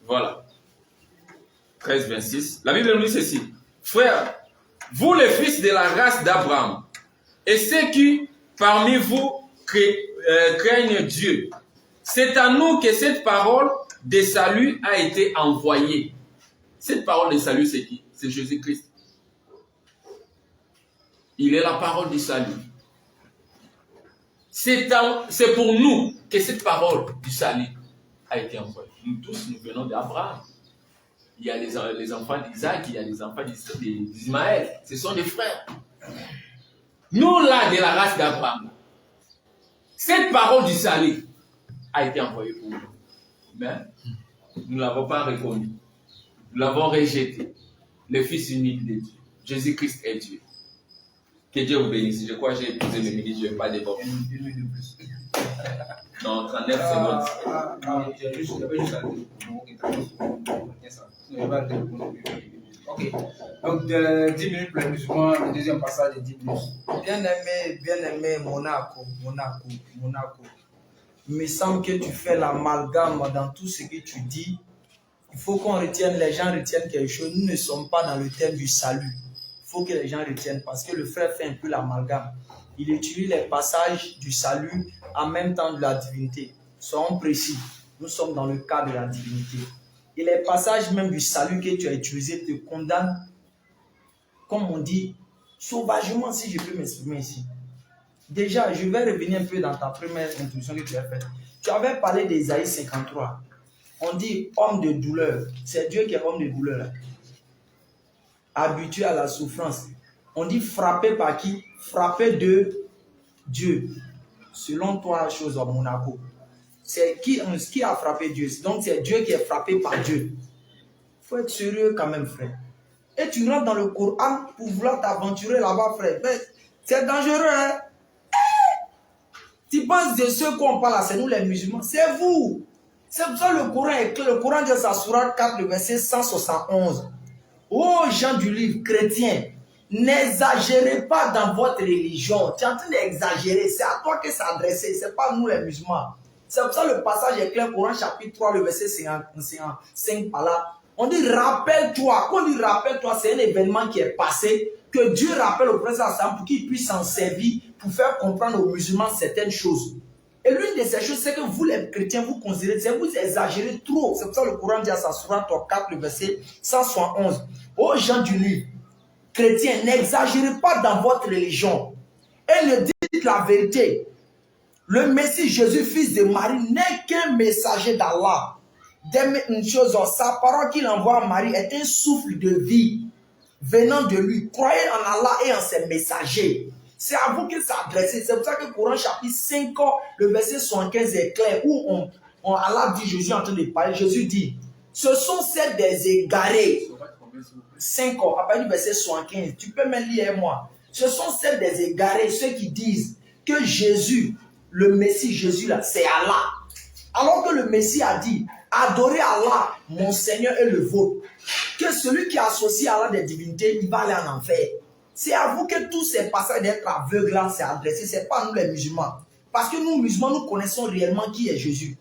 Voilà. 13, 26. La Bible nous dit ceci. Frères, vous les fils de la race d'Abraham, et ceux qui parmi vous craignent Dieu, c'est à nous que cette parole de salut a été envoyée. Cette parole de salut, c'est qui? C'est Jésus-Christ. Il est la parole du salut. C'est pour nous que cette parole du salut a été envoyée. Nous tous, nous venons d'Abraham. Il y a les enfants d'Isaac, il y a les enfants d'Ismaël. Ce sont des frères. Nous, là, de la race d'Abraham, cette parole du salut a été envoyée pour nous. Mais nous ne l'avons pas reconnue. Nous l'avons rejetée. Le Fils unique de Dieu. Jésus-Christ est Dieu. Que Dieu vous bénisse. Je crois que j'ai épousé le midi, je ne vais pas déborder. Non, 39 secondes. Ok. Donc, 10 minutes pour les musulmans, le deuxième passage de 10 minutes. Bien-aimé Monaco. Il me semble que tu fais l'amalgame dans tout ce que tu dis. Il faut qu'on retienne, les gens retiennent quelque chose. Nous ne sommes pas dans le thème du salut. Il faut que les gens retiennent parce que le frère fait un peu l'amalgame. Il utilise les passages du salut en même temps de la divinité. Soyons précis. Nous sommes dans le cas de la divinité. Et les passages même du salut que tu as utilisés te condamnent, comme on dit, sauvagement, si je peux m'exprimer ici. Déjà, je vais revenir un peu dans ta première introduction que tu as faite. Tu avais parlé d'Ésaïe 53. On dit homme de douleur. C'est Dieu qui est homme de douleur. Habitué à la souffrance. On dit frappé par qui? Frappé de Dieu. Selon toi, chose à Monaco. C'est qui a frappé Dieu? Donc c'est Dieu qui est frappé par Dieu. Il faut être sérieux quand même, frère. et tu rentres dans le Coran pour vouloir t'aventurer là-bas, frère. C'est dangereux, hein? Tu penses de ceux qu'on parle là, c'est nous les musulmans, c'est vous. C'est pour ça que le Coran est clair. Le Coran dit sa sourate 4, le verset 171. Ô gens du livre chrétien, n'exagérez pas dans votre religion. Tu es en train d'exagérer. C'est à toi que c'est adressé. Ce n'est pas nous les musulmans. C'est pour ça que le passage est clair. Coran chapitre 3, le verset 5 par là. On dit rappelle-toi. Quand on dit rappelle-toi, c'est un événement qui est passé. Que Dieu rappelle au prophète pour qu'il puisse s'en servir pour faire comprendre aux musulmans certaines choses. Et l'une de ces choses, c'est que vous les chrétiens, vous considérez, c'est vous exagérez trop. C'est pour ça que le Coran dit à sa sourate 4, le verset 171. Aux gens du livre, chrétiens, n'exagérez pas dans votre religion. Et ne dites la vérité. Le Messie Jésus, fils de Marie, n'est qu'un messager d'Allah. Une chose, sa parole qu'il envoie à Marie est un souffle de vie venant de lui. Croyez en Allah et en ses messagers. C'est à vous qu'il s'est adressé. C'est pour ça que Coran chapitre 5, le verset 75 est clair, où Allah dit, Jésus est en train de parler, Jésus dit, ce sont celles des égarés. 5 ans, après du verset 75, tu peux me lire moi. Ce sont celles des égarés, ceux qui disent que Jésus, le Messie Jésus là, c'est Allah. Alors que le Messie a dit, adorez Allah, mon Seigneur et le vôtre. Que celui qui associe Allah des divinités, il va aller en enfer. C'est à vous que tous ces passages d'être aveugle là s'est adressé. Ce n'est pas nous les musulmans. Parce que nous musulmans, nous connaissons réellement qui est Jésus.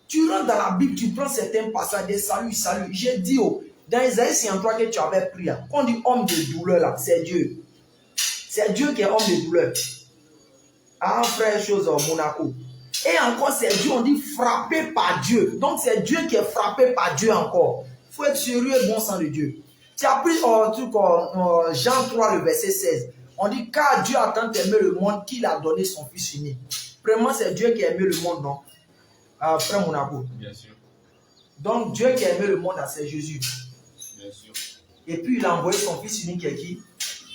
Tu rentres dans la Bible, tu prends certains passages de salut. J'ai dit, dans Isaïe 53 que tu avais pris, quand on dit homme de douleur là, c'est Dieu. C'est Dieu qui est homme de douleur. Ah, frère, chose au Monaco. Et encore, c'est Dieu, on dit frappé par Dieu. Donc, c'est Dieu qui est frappé par Dieu encore. Il faut être sérieux et bon sang de Dieu. Tu as pris Jean 3, le verset 16. On dit, car Dieu a tant aimé le monde qu'il a donné son Fils unique. Vraiment, c'est Dieu qui a aimé le monde, non? Frère Monaco. Bien sûr. Donc, Dieu qui a aimé le monde, c'est Jésus. Bien sûr. Et puis, il a envoyé son Fils unique qui est qui?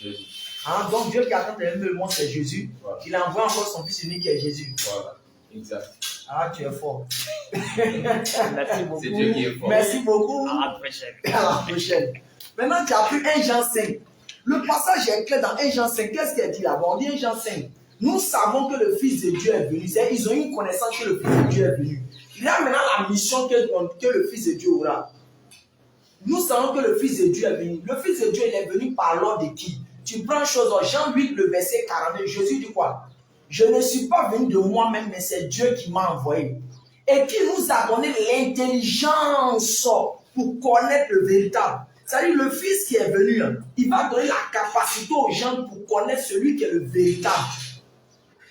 Jésus. Hein? Donc, Dieu qui a tant aimé le monde, c'est Jésus. Voilà. Il a envoyé encore son Fils unique qui est Jésus. Voilà. Exact. Ah, tu es fort. Merci beaucoup. C'est Dieu qui est fort. Merci beaucoup. À la prochaine. À la prochaine. Maintenant, tu as pris 1 Jean 5. Le passage est clair dans 1 Jean 5. Qu'est-ce qu'il dit là-bas? On dit 1 Jean 5. Nous savons que le Fils de Dieu est venu. Ils ont eu une connaissance que le Fils de Dieu est venu. Il y a maintenant la mission que le Fils de Dieu aura. Nous savons que le Fils de Dieu est venu. Le Fils de Dieu, il est venu par l'ordre de qui? Tu prends chose en Jean 8, le verset 42. Jésus dit quoi? Je ne suis pas venu de moi-même, mais c'est Dieu qui m'a envoyé. Et qui nous a donné l'intelligence pour connaître le véritable. C'est-à-dire le Fils qui est venu, il va donner la capacité aux gens pour connaître celui qui est le véritable.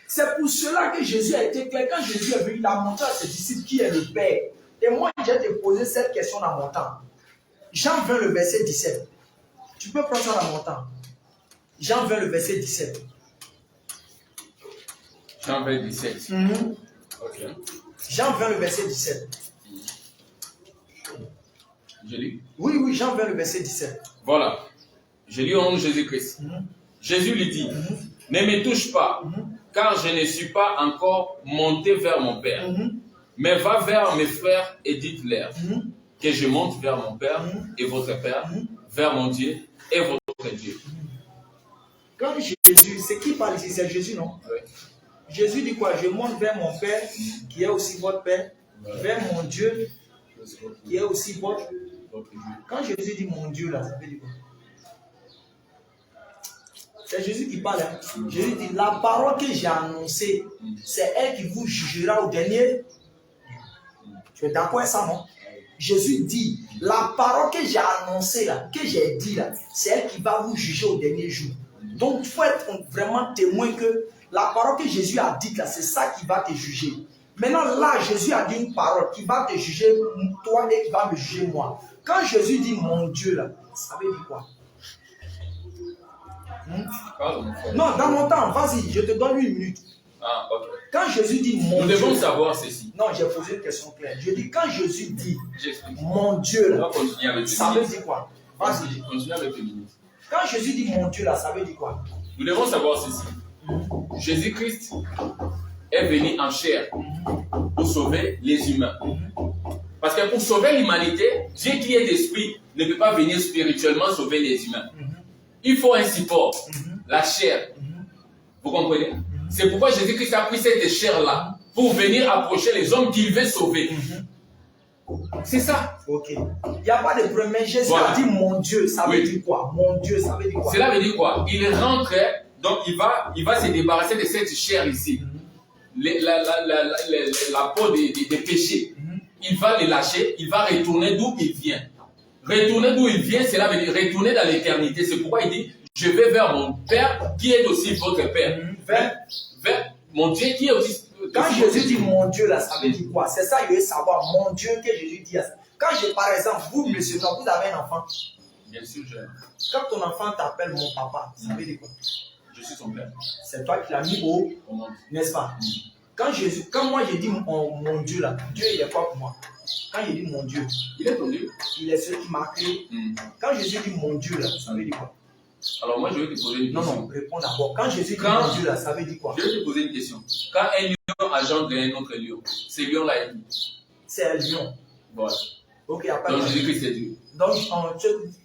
C'est pour cela que Jésus a été clair. Quand Jésus est venu, il a montré à ses disciples qui est le Père. Et moi, j'ai te posé cette question dans mon temps. Jean 20, le verset 17. Tu peux prendre ça dans mon temps. Jean 20, le verset 17. Jean 20, 17. Ok. Jean 20, le verset 17. Je lis. Oui, Jean 20, le verset 17. Voilà. Je lis au nom de Jésus-Christ. Jésus lui dit, ne me touche pas, car je ne suis pas encore monté vers mon Père. Mais va vers mes frères et dites-leur que je monte vers mon Père et votre Père, vers mon Dieu et votre Dieu. Quand Jésus, c'est qui parle ici? C'est Jésus, non? Oui. Jésus dit quoi? Je monte vers mon Père, qui est aussi votre Père, vers mon Dieu, qui est aussi votre Dieu. Quand Jésus dit mon Dieu, là, ça veut dire quoi? C'est Jésus qui parle. Jésus dit, la parole que j'ai annoncée, c'est elle qui vous jugera au dernier. Tu es d'accord avec ça, non? Jésus dit, la parole que j'ai annoncée, là, que j'ai dit, là, c'est elle qui va vous juger au dernier jour. Donc, il faut être vraiment témoin que la parole que Jésus a dite, là, c'est ça qui va te juger. Maintenant, là, Jésus a dit une parole qui va te juger toi et qui va me juger moi. Quand Jésus dit mon Dieu, là, ça veut dire quoi? Non, dans mon temps, vas-y, je te donne 1 minute. Ah, ok. Quand Jésus dit mon Nous Dieu, devons savoir ceci. non, j'ai posé une question claire. Je dis, quand Jésus dit J'explique. mon Dieu, On là, va continuer avec ça les veut dire quoi? Vas-y. Continue avec les minutes. Quand Jésus dit mon Dieu, là, ça veut dire quoi? Nous devons savoir ceci. Jésus-Christ est venu en chair pour sauver les humains. Parce que pour sauver l'humanité, Dieu qui est esprit ne peut pas venir spirituellement sauver les humains. Il faut un support, la chair. Vous comprenez? C'est pourquoi Jésus-Christ a pris cette chair-là pour venir approcher les hommes qu'il veut sauver. C'est ça. Ok. Il n'y a pas de problème. Mais Jésus a dit mon Dieu, ça veut dire quoi? Mon Dieu, ça veut dire quoi? Cela veut dire quoi? Il rentre, donc il va se débarrasser de cette chair ici. La peau des péchés. Il va les lâcher, il va retourner d'où il vient. Retourner d'où il vient, cela veut dire retourner dans l'éternité. C'est pourquoi il dit, je vais vers mon Père qui est aussi votre Père. Vers mon Dieu qui est aussi... Quand Jésus dit mon Dieu, là, ça veut dire quoi? C'est ça, il veut savoir, mon Dieu, que Jésus dit. Quand par exemple, vous, monsieur, quand vous avez un enfant, bien sûr, quand ton enfant t'appelle mon papa, ça veut dire quoi? Je suis son père. C'est toi qui l'as mis au monde, n'est-ce pas? Quand moi j'ai dit mon Dieu là, Dieu il est quoi pour moi? Quand il dit mon Dieu, il est ton Dieu. Il est celui qui m'a créé. Quand Jésus dit mon Dieu là, ça veut dire quoi? Alors moi je vais te poser une question. Non, réponds d'abord. Quand Jésus dit mon Dieu là, ça veut dire quoi? Je vais te poser une question. Quand un lion agente un autre lion, ce lion là est qui? C'est un lion. Voilà. Ok, après. Donc Jésus-Christ est Dieu. Donc,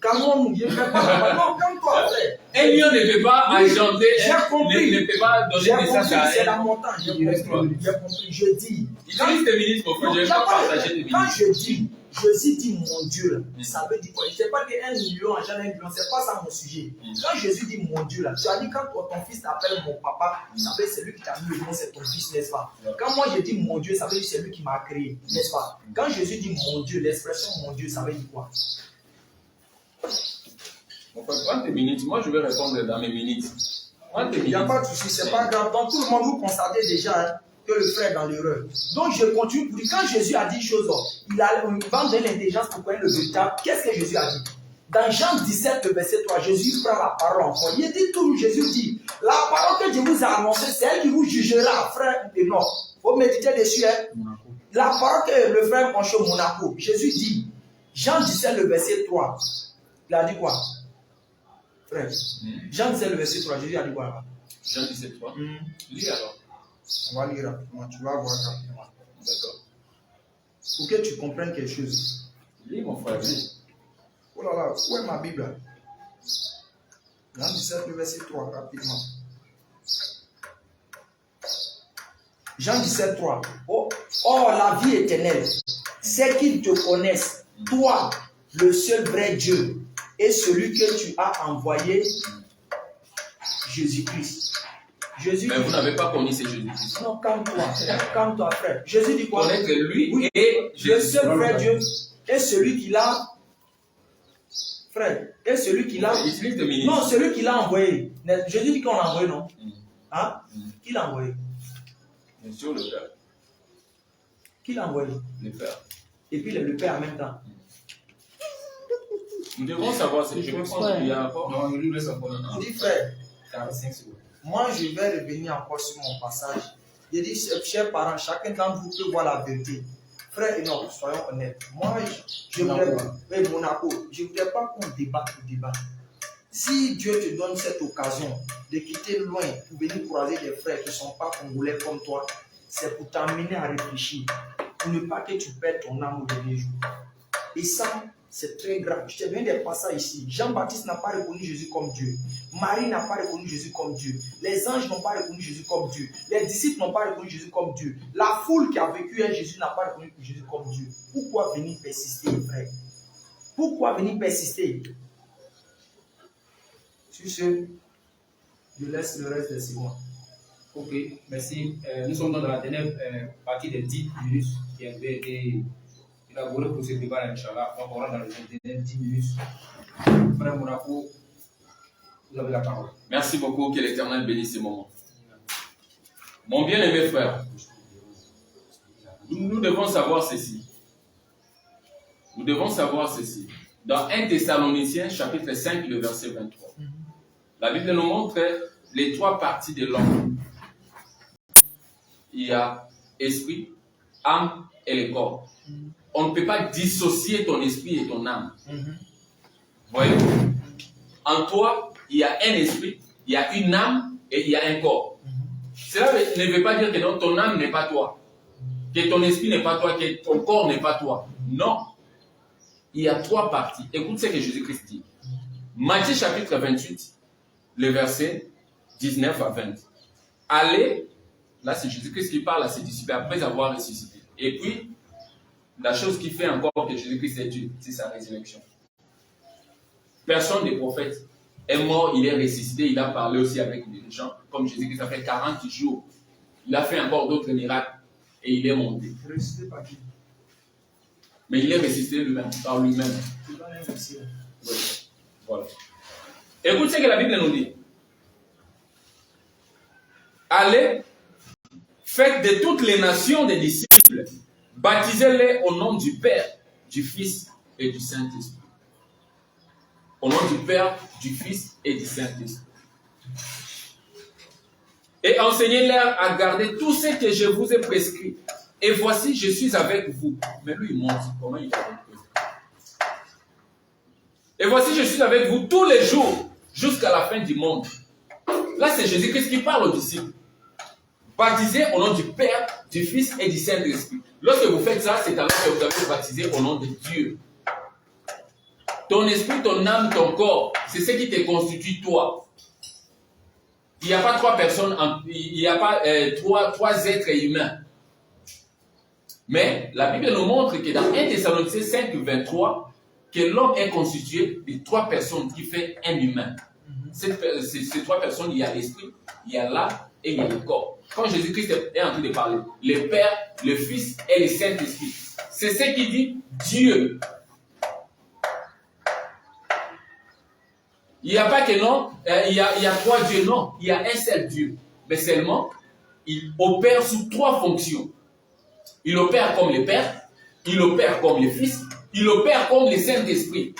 calmons-nous, il ne fait pas. Non, calme-toi, frère. Un lion ne peut pas agenter, ne peut pas donner message à c'est la montagne, j'ai compris. Je dis. Utilise tes minutes, mon frère, je vais pas partager tes minutes. Quand je dis, Jésus dit mon Dieu, là, ça veut dire quoi? Je ne sais pas qu'un lion agent un lion, c'est pas ça mon sujet. Quand Jésus dit mon Dieu, là, tu as dit quand ton fils t'appelle mon papa, ça veut dire c'est lui qui t'a mis le nom, c'est ton fils, n'est-ce pas? Quand moi je dis mon Dieu, ça veut dire c'est lui qui m'a créé, n'est-ce pas? Quand Jésus dit mon Dieu, l'expression mon Dieu, ça veut dire quoi? Mon frère, prends tes minutes, moi je vais répondre dans mes minutes. Il n'y a pas de souci, c'est pas grave. Donc tout le monde, vous constatez déjà que le frère est dans l'erreur. Donc je continue pour dire, quand Jésus a dit chose, il va donner l'intelligence pour connaître le véritable. Qu'est-ce que Jésus a dit? Dans Jean 17, le verset 3, Jésus prend la parole encore. Il dit tout, Jésus dit, la parole que je vous ai annoncée, c'est elle qui vous jugera, frère et non. Il faut méditer dessus. Hein? La parole que le frère Moncho Monaco, Jésus dit, Jean 17, le verset 3, il a dit quoi? Frère, Jean 17, le verset 3, Jésus a dit quoi? Jean 17, 3. Lis alors. On va lire rapidement, tu vas voir rapidement. D'accord. Pour que tu comprennes quelque chose. Lis mon frère, lis. Oh là là, où est ma Bible? Jean 17, le verset 3, rapidement. Jean 17, 3. Oh, la vie éternelle, c'est qu'ils te connaissent, toi, le seul vrai Dieu, et celui que tu as envoyé, Jésus-Christ. Jésus mais vous n'avez pas connu ce Jésus-Christ. Non, calme-toi, frère. Jésus dit quoi? Connaître lui oui, et le seul vrai Dieu est celui qui l'a. Frère, est celui qui l'a. Utilise tes minutes. Non, celui qui l'a envoyé. Jésus dit qu'on l'a envoyé, non? Hein? Qui l'a envoyé? Bien sûr, le Père. Qui l'a envoyé? Le Père. Et puis le Père en même temps. Nous devons savoir, je pense qu'il y a encore. Non, il nous laisse encore. Dis frère, 45 secondes. moi je vais revenir encore sur mon passage. Il dit, chers parents, chacun d'entre vous peut voir la vérité. Frère et non, soyons honnêtes. Moi, je ne voudrais pas qu'on débatte pour débattre. Si Dieu te donne cette occasion de quitter loin pour venir croiser des frères qui ne sont pas congolais comme toi, c'est pour t'amener à réfléchir. Pour ne pas que tu perdes ton âme au dernier jour. Et ça, c'est très grave. Je te viens des passages ici. Jean-Baptiste n'a pas reconnu Jésus comme Dieu. Marie n'a pas reconnu Jésus comme Dieu. Les anges n'ont pas reconnu Jésus comme Dieu. Les disciples n'ont pas reconnu Jésus comme Dieu. La foule qui a vécu avec Jésus n'a pas reconnu Jésus comme Dieu. Pourquoi venir persister, frère? Pourquoi venir persister? Sur ce, je laisse le reste des secondes. Ok, merci. Nous sommes dans la dernière partie des 10 minutes qui avait été élaborée pour ce débat, Inch'Allah. Donc, on rentre dans les dernières 10 minutes. Frère Monaco, vous avez la parole. Merci beaucoup, que l'Éternel bénisse ces moments. Mon bien-aimé frère, nous devons savoir ceci. Nous devons savoir ceci. Dans 1 Thessaloniciens, chapitre 5, le verset 23. La Bible nous montre les trois parties de l'homme. Il y a esprit, âme et le corps. On ne peut pas dissocier ton esprit et ton âme. Voyez, en toi, il y a un esprit, il y a une âme et il y a un corps. Cela ne veut pas dire que non, ton âme n'est pas toi. que ton esprit n'est pas toi, que ton corps n'est pas toi. Non. Il y a 3 parties. Écoute ce que Jésus-Christ dit. Matthieu chapitre 28, le verset 19 à 20. Allez, là c'est Jésus-Christ qui parle à ses disciples après avoir ressuscité. Et puis, la chose qui fait encore que Jésus-Christ est Dieu, c'est sa résurrection. Personne des prophètes est mort, il est ressuscité, il a parlé aussi avec les gens, comme Jésus-Christ a fait 40 jours. Il a fait encore d'autres miracles et il est monté. Ressuscité par qui? Mais il est ressuscité lui-même, par lui-même. Oui. Voilà. Écoute ce que la Bible nous dit. Allez, faites de toutes les nations des disciples, baptisez-les au nom du Père, du Fils et du Saint-Esprit. Au nom du Père, du Fils et du Saint-Esprit. Et enseignez-leur à garder tout ce que je vous ai prescrit. Et voici, je suis avec vous. Mais lui, il montre comment il est avec vous. Et voici, je suis avec vous tous les jours, jusqu'à la fin du monde. Là, c'est Jésus-Christ qui parle aux disciples. Baptisez au nom du Père, du Fils et du Saint-Esprit. Lorsque vous faites ça, c'est alors que vous avez baptisé au nom de Dieu. Ton esprit, ton âme, ton corps, c'est ce qui te constitue toi. Il n'y a pas 3 personnes, il n'y a pas 3 êtres humains. Mais la Bible nous montre que dans 1 Thessaloniciens 5, 23, que l'homme est constitué de 3 personnes qui fait un humain. Ces 3 personnes, il y a l'esprit, il y a l'âme et il y a le corps. Quand Jésus-Christ est en train de parler, le Père, le Fils et le Saint-Esprit, c'est ce qui dit Dieu. Il n'y a pas que non, il y a 3 dieux, non, il y a un seul Dieu. Mais seulement, il opère sous 3 fonctions. Il opère comme le Père, il opère comme le Fils, il opère comme le Saint-Esprit.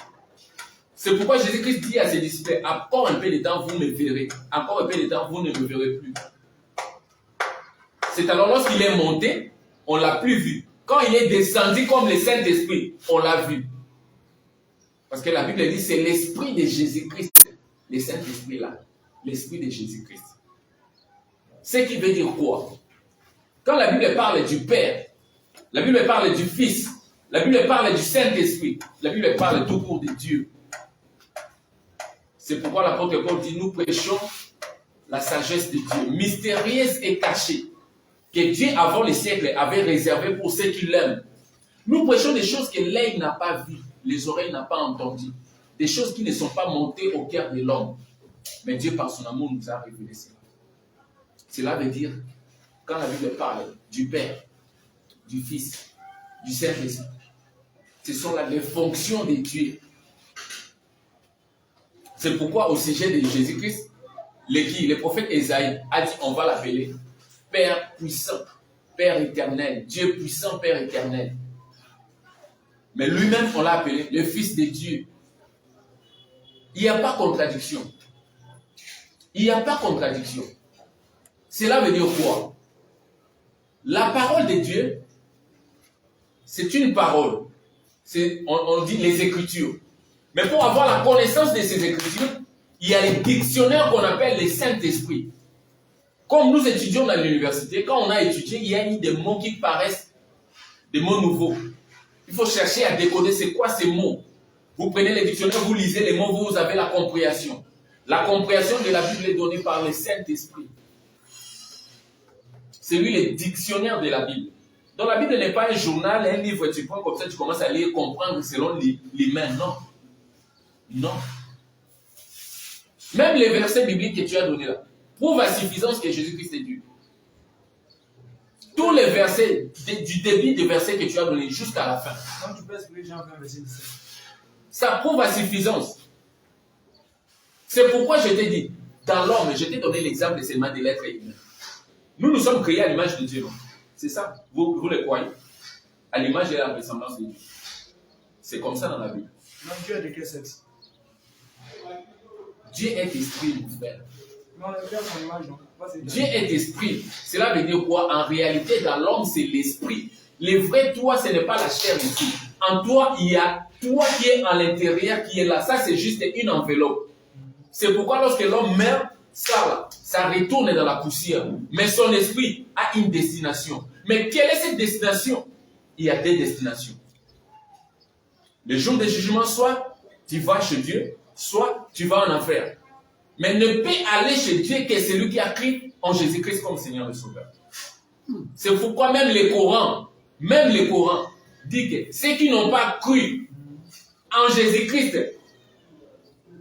C'est pourquoi Jésus-Christ dit à ses disciples, encore un peu de temps, vous me verrez. Encore un peu de temps, vous ne me verrez plus. C'est alors lorsqu'il est monté, on ne l'a plus vu. Quand il est descendu comme le Saint-Esprit, on l'a vu. Parce que la Bible dit, c'est l'Esprit de Jésus-Christ. Le Saint-Esprit là. L'Esprit de Jésus-Christ. Ce qui veut dire quoi? Quand la Bible parle du Père, la Bible parle du Fils, la Bible parle du Saint-Esprit, la Bible parle tout court de Dieu. C'est pourquoi l'apôtre Paul dit, nous prêchons la sagesse de Dieu, mystérieuse et cachée, que Dieu avant les siècles avait réservée pour ceux qui l'aiment. Nous prêchons des choses que l'œil n'a pas vues, les oreilles n'ont pas entendues, des choses qui ne sont pas montées au cœur de l'homme. Mais Dieu, par son amour, nous a révélé cela. Cela veut dire, quand la Bible parle du Père, du Fils, du Saint-Esprit, ce sont là les fonctions de Dieu. C'est pourquoi au sujet de Jésus-Christ, le prophète Ésaïe a dit, on va l'appeler Père puissant, Père éternel, Dieu puissant, Père éternel. Mais lui-même, on l'a appelé le Fils de Dieu. Il n'y a pas contradiction. Il n'y a pas contradiction. Cela veut dire quoi? La parole de Dieu, c'est une parole. On dit les Écritures. Mais pour avoir la connaissance de ces Écritures, il y a les dictionnaires qu'on appelle les Saint-Esprit. Comme nous étudions dans l'université, quand on a étudié, il y a des mots qui paraissent des mots nouveaux. Il faut chercher à décoder c'est quoi ces mots. Vous prenez les dictionnaires, vous lisez les mots, vous avez la compréhension. La compréhension de la Bible est donnée par le Saint-Esprit. C'est lui le dictionnaire de la Bible. Donc la Bible n'est pas un journal, un livre, tu prends comme ça, tu commences à lire, comprendre selon les mains. Non. Non. Même les versets bibliques que tu as donnés là prouvent à suffisance que Jésus-Christ est Dieu. Tous les versets, du début des versets que tu as donnés jusqu'à la fin. Quand tu peux expliquer Jean 20, verset 17. Ça prouve à suffisance. C'est pourquoi je t'ai dit, dans l'homme, je t'ai donné l'exemple seulement de l'être humain. Nous sommes créés à l'image de Dieu. C'est ça. Vous le croyez? À l'image et à la ressemblance de Dieu. C'est comme ça dans la Bible. Non, Dieu est de quel sexe? Dieu est esprit, mon frère. Non, le Père, son image, non. Dieu est esprit. Cela veut dire quoi? En réalité, dans l'homme, c'est l'esprit. Le vrai toi, ce n'est pas la chair ici. En toi, il y a toi qui est à l'intérieur, qui est là. Ça, c'est juste une enveloppe. C'est pourquoi lorsque l'homme meurt, ça retourne dans la poussière. Mais son esprit a une destination. Mais quelle est cette destination? Il y a des destinations. Le jour du jugement, soit tu vas chez Dieu, soit tu vas en enfer. Mais ne peut aller chez Dieu que celui qui a cru en Jésus-Christ comme Seigneur et Sauveur. C'est pourquoi même les Corans dit que ceux qui n'ont pas cru en Jésus-Christ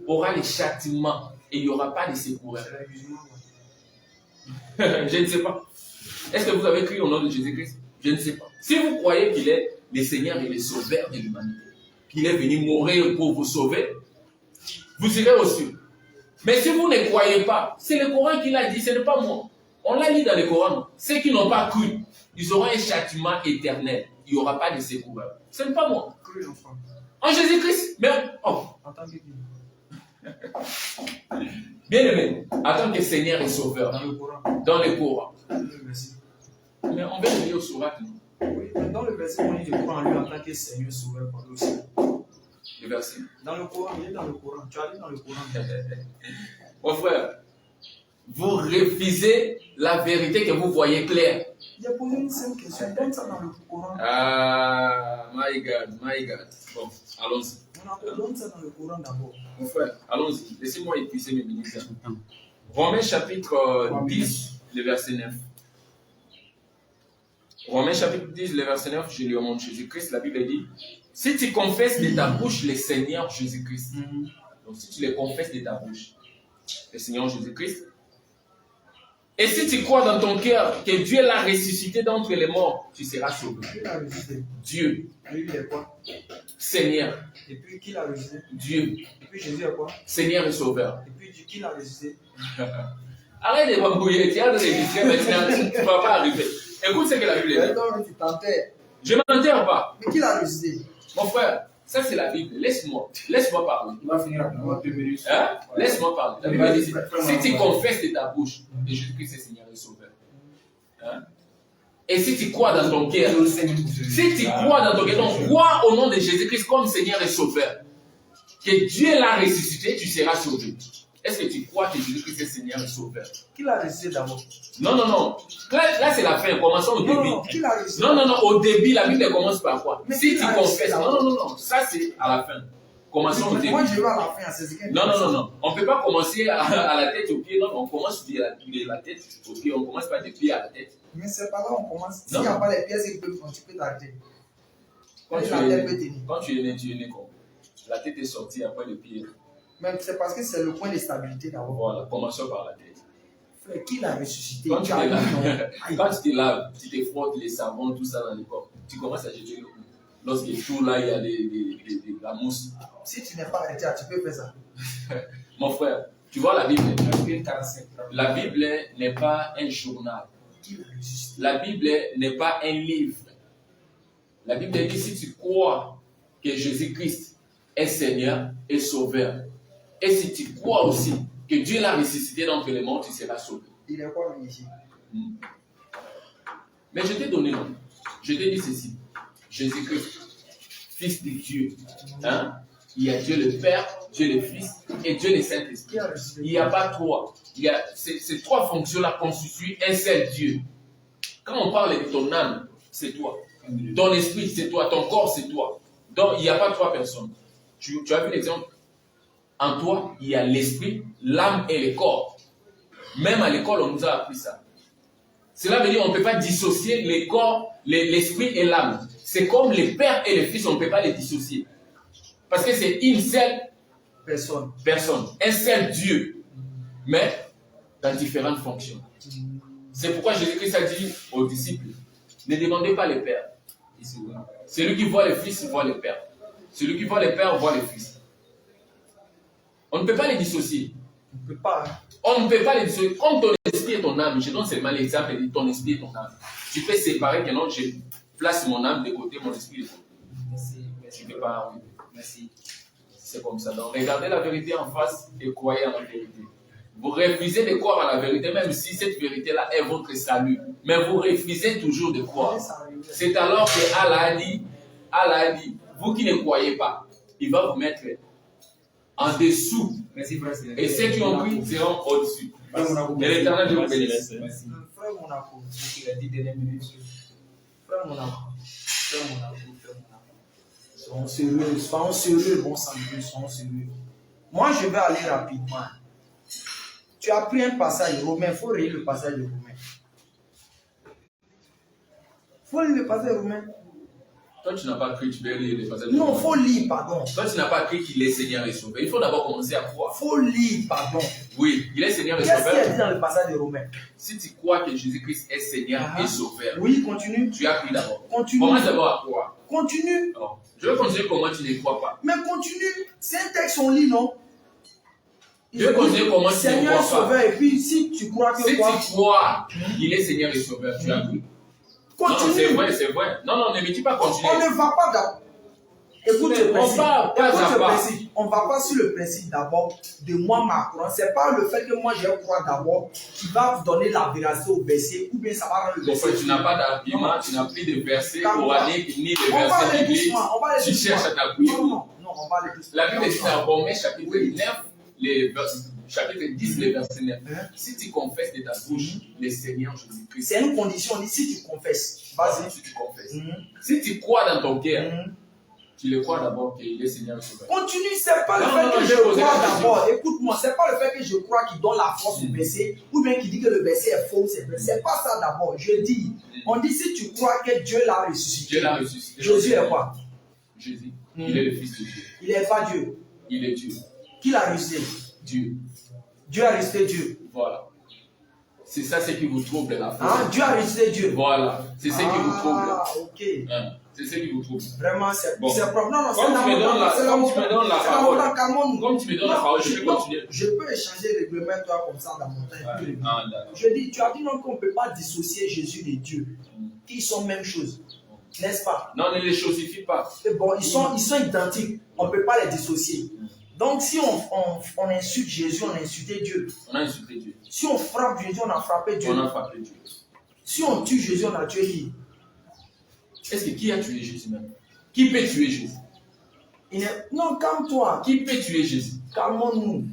aura les châtiments et il n'y aura pas de secours. Je ne sais pas. Est-ce que vous avez cru au nom de Jésus-Christ? Je ne sais pas. Si vous croyez qu'il est le Seigneur et le Sauveur de l'humanité, qu'il est venu mourir pour vous sauver, vous irez au ciel. Mais si vous ne croyez pas, c'est le Coran qui l'a dit, ce n'est pas moi. On l'a lu dans le Coran. Ceux qui n'ont pas cru, ils auront un châtiment éternel. Il n'y aura pas de secours. Ce n'est pas moi. En Jésus-Christ. Mais oh. Bien aimé, en tant que Seigneur et Sauveur, dans le Coran. Mais on va lire au Surat. Oui, mais dans le verset, on dit je crois en lui en tant que Seigneur et Sauveur pour nous aussi. Le verset. Dans le Coran, il est dans le Coran. Tu as lu dans le Coran. Mon frère, vous refusez la vérité que vous voyez claire. Il a posé une simple question. Donne ça dans le Coran. Ah, my God. Bon, allons-y. On donne ça dans le Coran d'abord. Mon frère, allons-y. Laissez-moi épuiser mes minutes. Romains chapitre 10, le verset 9. Romains chapitre 10, le verset 9, je lui remonte Jésus-Christ. La Bible dit, si tu confesses de ta bouche le Seigneur Jésus-Christ, donc si tu le confesses de ta bouche, le Seigneur Jésus-Christ, et si tu crois dans ton cœur que Dieu l'a ressuscité d'entre les morts, tu seras sauvé. Qui l'a ressuscité? Dieu. Lui, il est quoi? Seigneur. Et puis, qui l'a ressuscité? Dieu. Et puis, Jésus est quoi? Seigneur et Sauveur. Et puis, qui l'a ressuscité? Arrête de m'embrouiller, tu as des questions maintenant, tu ne vas pas arriver. Écoute ce que la Bible dit. Non, tu t'enterres. Je ne m'enterre pas. Mais qui l'a ressuscité? Mon frère, ça c'est la Bible. Laisse-moi parler. Il va finir rapidement 2 minutes. Hein? Laisse-moi parler. La Bible dit, si tu confesses de ta bouche que Jésus-Christ est Seigneur et Sauveur, hein? Et si tu crois dans ton cœur, si tu crois dans ton cœur, donc crois au nom de Jésus-Christ comme Seigneur et Sauveur, que Dieu l'a ressuscité, tu seras sauvé. Est-ce que tu crois que Jésus-Christ est Seigneur et Sauveur? Qui l'a ressuscité d'abord? Non. Là c'est la fin. Commençons au début. Non, qui l'a ressuscité? Non. Au début, la Bible commence par quoi? Mais Si qui tu l'a confesses. ressuscité Non. Ça, c'est à la fin. Commençons au début. Moi, je vais à la fin, c'est ce qu'il Non. On ne peut pas commencer à la tête, aux pieds. Non, on commence de la tête aux pieds. On commence pas des pieds à la tête. Mais c'est pas là on commence. S'il Non. n'y a pas les pièces, tu peux t'arrêter. Quand Et tu la tête peut tenir. es né comme la tête est sortie après le pied. Mais c'est parce que c'est le point de stabilité d'abord. Voilà, commençons par la tête. Frère, qui l'a ressuscité? Quand tu as te dit non. laves, quand tu te laves, tu te frottes les savons, tout ça dans le corps, tu commences à jeter le coup. Lorsque tout là, il y a de la mousse. Si tu n'es pas arrêté, tu peux faire ça. Mon frère, tu vois la Bible. La Bible n'est pas un journal. Qui l'a ressuscité? La Bible n'est pas un livre. La Bible dit si tu crois que Jésus-Christ est Seigneur et Sauveur, et si tu crois aussi que Dieu l'a ressuscité d'entre les morts, tu seras sauvé. Il est quoi, lui, ici? Mais je t'ai donné nom. Je t'ai dit ceci. Jésus-Christ, Fils de Dieu. Hein? Il y a Dieu le Père, Dieu le Fils et Dieu le Saint-Esprit. Qui a ressuscité? Il n'y a pas trois. Ces trois fonctions-là constituent un seul Dieu. Quand on parle de ton âme, c'est toi. Ton esprit, c'est toi. Ton corps, c'est toi. Donc, il n'y a pas trois personnes. Tu as vu l'exemple? En toi, il y a l'esprit, l'âme et le corps. Même à l'école, on nous a appris ça. Cela veut dire qu'on ne peut pas dissocier le corps, l'esprit et l'âme. C'est comme le Père et le Fils, on ne peut pas les dissocier. Parce que c'est une seule personne, un seul Dieu, mais dans différentes fonctions. C'est pourquoi Jésus-Christ a dit aux disciples, ne demandez pas le Père. Celui qui voit le Fils voit le Père. Celui qui voit le Père voit le Fils. On ne peut pas les dissocier. On ne peut pas. On ne peut pas les dissocier. Comme ton esprit et ton âme, je donne seulement l'exemple de ton esprit et ton âme. Tu peux séparer que non, je place mon âme de côté, mon esprit de côté. Tu ne peux pas arriver. Merci. C'est comme ça. Donc, regardez la vérité en face et croyez en la vérité. Vous refusez de croire à la vérité, même si cette vérité-là est votre salut. Mais vous refusez toujours de croire. C'est alors que Allah a dit, vous qui ne croyez pas, il va vous mettre en dessous. Merci, frère. Et ceux qui ont cru seront au-dessus. Mais l'Éternel, je vous bénisse. Merci. Frère Monaco. Il a dit dernière minute. Frère Monaco. Frère Monaco. Soyons sérieux, bon sang, soyons sérieux. Moi, je vais aller rapidement. Tu as pris un passage romain, il faut lire le passage romain. Il faut lire le passage romain. Toi, tu n'as pas cru, tu peux lire les passages. Non, il faut lire, pardon. Toi, tu n'as pas cru qu'il est Seigneur et Sauveur. Il faut d'abord commencer à croire. Il faut lire, pardon. Oui, il est Seigneur et Qu'est-ce qu'il y a Sauveur. dit dans le passage de Romains? Si tu crois que Jésus-Christ est Seigneur et Sauveur, Oui, continue. tu as cru d'abord. Continue. Commence d'abord à croire. Continue. Alors, je vais continuer comment tu ne crois pas. Mais continue. C'est un texte, on lit, non? Je vais continuer comment tu ne Seigneur et crois pas. Sauveur. Et puis, si tu crois que Si quoi? tu crois qu'il est Seigneur et Sauveur, tu as cru. Non, Continue. c'est vrai, c'est vrai. Non, ne me dis pas continuer. On ne va pas d'abord. Écoute le On principe. va pas Écoute à le pas. principe. On va pas sur le principe d'abord de moi ma croix. C'est pas le fait que moi je crois d'abord qui va vous donner la véracité au verset ou bien ça va rendre le Donc, verset. tu n'as pas d'argument, tu n'as plus de versets coraniques ni de On va versets aller bibliques. doucement. On va aller Tu doucement. cherches à t'appuyer. Non, on va aller doucement. La Bible dit dans Romains chapitre 9, chapitre 10, le verset 9. Si tu confesses de ta bouche le Seigneur Jésus-Christ, C'est une condition. On dit si tu confesses. Vas-y. si tu confesses. Si tu crois dans ton cœur, tu le crois d'abord qu'il est Seigneur et Sauveur. Continue, c'est pas le Non, fait non, que non, je je pose la crois question. d'abord. Écoute-moi, c'est pas le fait que je crois qu'il donne la force au verset ou bien qu'il dit que le verset est faux. C'est pas ça d'abord. Je dis, on dit si tu crois que Dieu l'a ressuscité. Dieu l'a ressuscité. Jésus est quoi? Jésus. Il est le Fils de Dieu. Il n'est pas Dieu. Il est Dieu. Qui l'a ressuscité? Dieu. Dieu a ressuscité Dieu. Voilà. C'est ça ce qui vous trouble la foi. Hein? Dieu a ressuscité Dieu. Voilà. C'est ce qui vous trouble. Ah, ok. Hein. C'est ce qui vous trouve. Vraiment, c'est Bon. propre. Non, Comme tu me donnes la parole, calmons-nous. comme tu me donnes la parole, je peux continuer. Je peux échanger le règlement, toi, comme ça, dans mon temps. Ouais. Ah, d'accord. Je dis, tu as dit non qu'on ne peut pas dissocier Jésus de Dieu, qui sont même chose, n'est-ce pas? Non, ne les chosifie pas. Et bon, ils sont identiques, on ne peut pas les dissocier. Donc, si on insulte Jésus, on a insulté Dieu. On a insulté Dieu. Si on frappe Jésus, on a frappé Dieu. On a frappé Dieu. Si on tue Jésus, on a tué qui? Est-ce que qui a tué Jésus même? Qui peut tuer Jésus? Non, calme-toi. Qui peut tuer Jésus? Calmons-nous.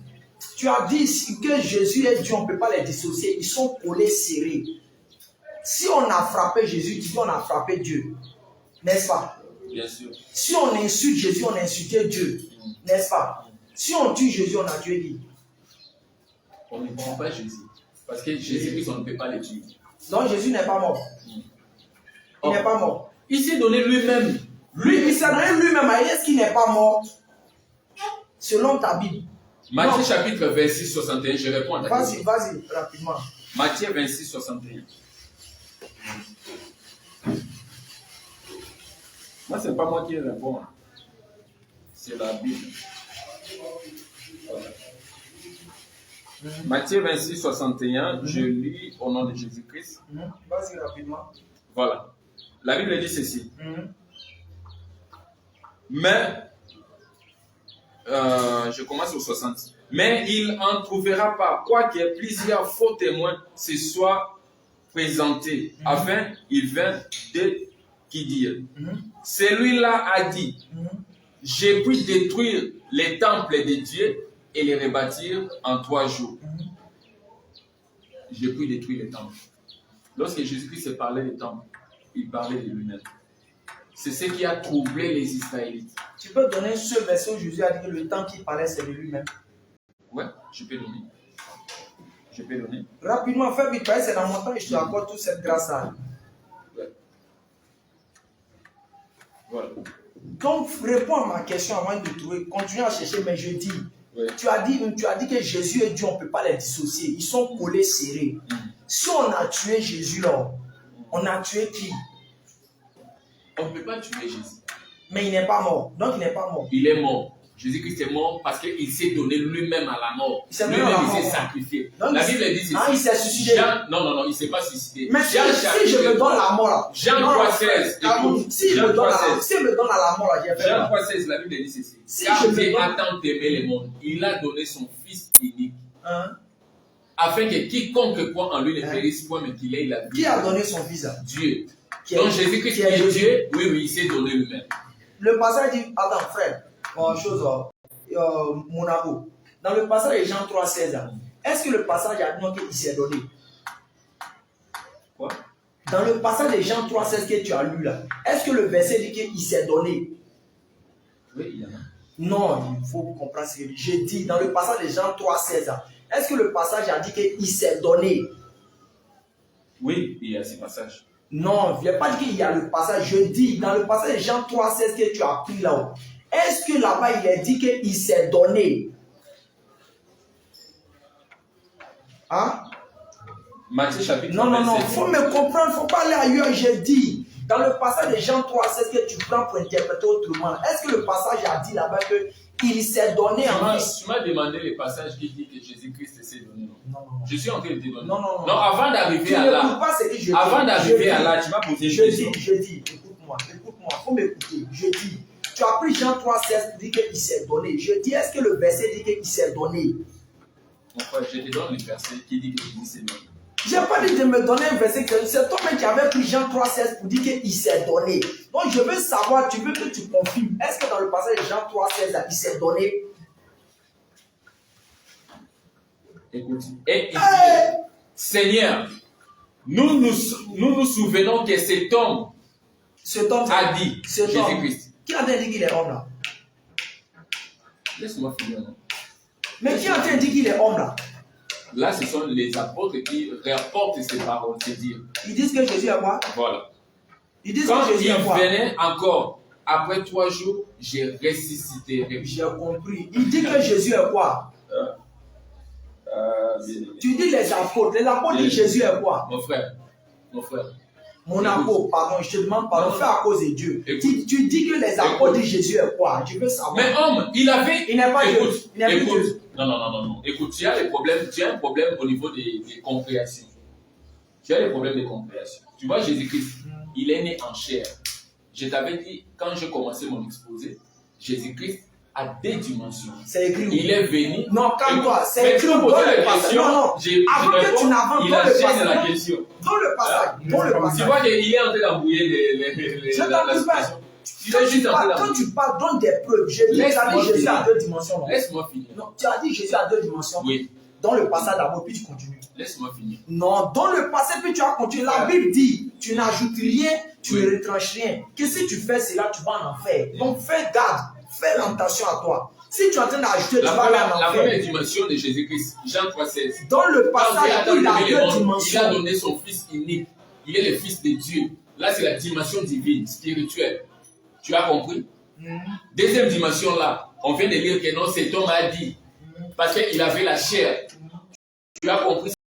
Tu as dit que Jésus est Dieu, on ne peut pas les dissocier. Ils sont collés, serrés. Si on a frappé Jésus, tu dis on a frappé Dieu. N'est-ce pas? Bien sûr. Si on insulte Jésus, on a insulté Dieu. N'est-ce pas? Si on tue Jésus, on a tué qui? On ne prend pas Jésus. Parce que Jésus-Christ, on ne peut pas le tuer. Donc Jésus n'est pas mort. Il n'est pas mort. Il s'est donné lui-même. Lui, il s'est donné lui-même. Est-ce qu'il n'est pas mort? Selon ta Bible. Matthieu chapitre 26, 61, je réponds à ta question. Vas-y, rapidement. Matthieu 26, 61. Moi, ce n'est pas moi qui réponds. C'est la Bible. Voilà. Matthieu 26, 61, je lis au nom de Jésus-Christ. Vas-y, rapidement. Voilà. La Bible dit ceci. Mais, je commence au 60. Mais il n'en trouvera pas, quoique plusieurs faux témoins se soient présentés, afin il vint de qui dire. Celui-là a dit, j'ai pu détruire les temples de Dieu et les rebâtir en 3 jours. J'ai pu détruire les temples. Lorsque Jésus-Christ parlait des temples, il parlait de lui-même. C'est ce qui a troublé les Israélites. Tu peux donner ce verset où Jésus a dit que le temps qu'il parlait, c'est de lui-même. Ouais, je peux donner. Je peux donner. Rapidement, fais vite, c'est dans mon temps et je te accorde toute cette grâce-là. Ouais. Voilà. Donc, réponds à ma question avant de trouver. Continue à chercher, mais je dis. Ouais. Tu as dit que Jésus et Dieu, on ne peut pas les dissocier. Ils sont collés, serrés. Si on a tué Jésus là, on a tué qui? On ne peut pas tuer Jésus. Mais il n'est pas mort. Donc il n'est pas mort. Il est mort. Jésus-Christ est mort parce qu'il s'est donné lui-même à la mort. Lui-même, il s'est sacrifié. Donc, la Bible dit ceci. Ah, il s'est suicidé. Non, il ne s'est pas suicidé. Mais si je me donne la mort là. Jean 3,16. Si je me donne à la mort là, j'ai fait Jean quoi? 3,16, la Bible dit ceci. Si car je me Dieu donne- a tant aimé le monde, il a donné son Fils unique, Hein? afin que quiconque croit en lui ne périsse point, mais qu'il ait la vie. Qui a donné son fils là? Dieu. Qui est- Donc Jésus-Christ qui est est Jésus. Dieu, oui, il s'est donné lui-même. Le passage dit, attends frère, Monaco. Dans le passage de Jean 3,16, est-ce que le passage a dit qu'il s'est donné? Quoi? Dans le passage de Jean 3,16 que tu as lu là, est-ce que le verset dit qu'il s'est donné? Oui, il y en a. Non, il faut comprendre ce que je dis. Dans le passage de Jean 3,16, est-ce que le passage a dit qu'il s'est donné? Oui, il y a ces passages. Non, je ne vais pas dire qu'il y a le passage. Je dis, dans le passage de Jean 3,16 que tu as pris là-haut, est-ce que là-bas il est dit qu'il s'est donné? Hein? Matthieu chapitre Non, non, non, 27. il faut me comprendre, il ne faut pas aller ailleurs. J'ai dit, dans le passage de Jean 3,16 que tu prends pour interpréter autrement, est-ce que le passage a dit là-bas qu'il s'est donné en Christ? Tu m'as demandé les passages qui disent que Jésus-Christ s'est donné. Non, non, non. Je suis en train de te donner. Non, non, non. Non, avant d'arriver à là, avant d'arriver à là, tu m'as posé une question. Je dis, écoute-moi, il faut m'écouter. Je dis, tu as pris Jean 3,16 pour dire qu'il s'est donné. Je dis, est-ce que le verset dit qu'il s'est donné? Mon frère, je te donne le verset qui dit que Jésus s'est donné. Je n'ai pas dit de me donner un verset, c'est toi-même qui avais pris Jean 3,16 pour dire qu'il s'est donné. Donc je veux savoir, tu veux que tu confirmes, est-ce que dans le passage de Jean 3,16, il s'est donné? Écoute, et Seigneur, nous nous souvenons que cet homme a dit, Jésus-Christ. Qui a dit qu'il est homme là? Laisse-moi finir. Non? Mais qui a dit qu'il est homme là? Là, ce sont les apôtres qui rapportent ces paroles, c'est dire. Ils disent que Jésus est quoi? Voilà. Ils disent Quand que Jésus il est quoi? venait encore, après 3 jours, j'ai ressuscité. J'ai compris. Il dit que Jésus est quoi? Tu dis les apôtres disent Jésus est quoi? Mon frère. Mon apôtre, pardon, je te demande pardon, fais à cause de Dieu. Tu dis que les apôtres disent Jésus est quoi? Je veux savoir. Mais homme, il n'est pas Dieu. Il n'est pas écoute. Dieu. Non. Écoute, tu as un problème au niveau des compréhensions. Tu as des problèmes de compréhension. Tu vois, Jésus-Christ, il est né en chair. Je t'avais dit, quand j'ai commencé mon exposé, Jésus-Christ a 2 dimensions. C'est écrit où? Il est venu. Non, calme-toi. C'est écrit où? Dans le passage. Non, non. Avant que tu n'avances il dans le enchaîne la passage. question. Dans le passage. Dans le Tu passage. vois qu'il est en train d'embrouiller la situation. Quand tu parles, donne des preuves. Je dis, tu as dit Jésus a 2 dimensions. Laisse-moi finir. Non, tu as dit Jésus a 2 dimensions. Oui. Dans le passage d'abord, puis tu continues. Laisse-moi finir. Non, dans le passé, puis tu as continué. La Bible dit, tu n'ajoutes rien, tu ne retranches rien. Que si tu fais cela, tu vas en enfer. Donc fais garde, fais attention à toi. Si tu es en train d'ajouter, tu vas aller en La enfer. première dimension de Jésus-Christ, Jean 3,16. Dans le passage, il a 2 dimensions. Il a donné son Fils unique. Il est le Fils de Dieu. Là, c'est la dimension divine, spirituelle. Tu as compris? Deuxième dimension là, on vient de lire que non, cet homme a dit. Parce qu'il avait la chair. Tu as compris?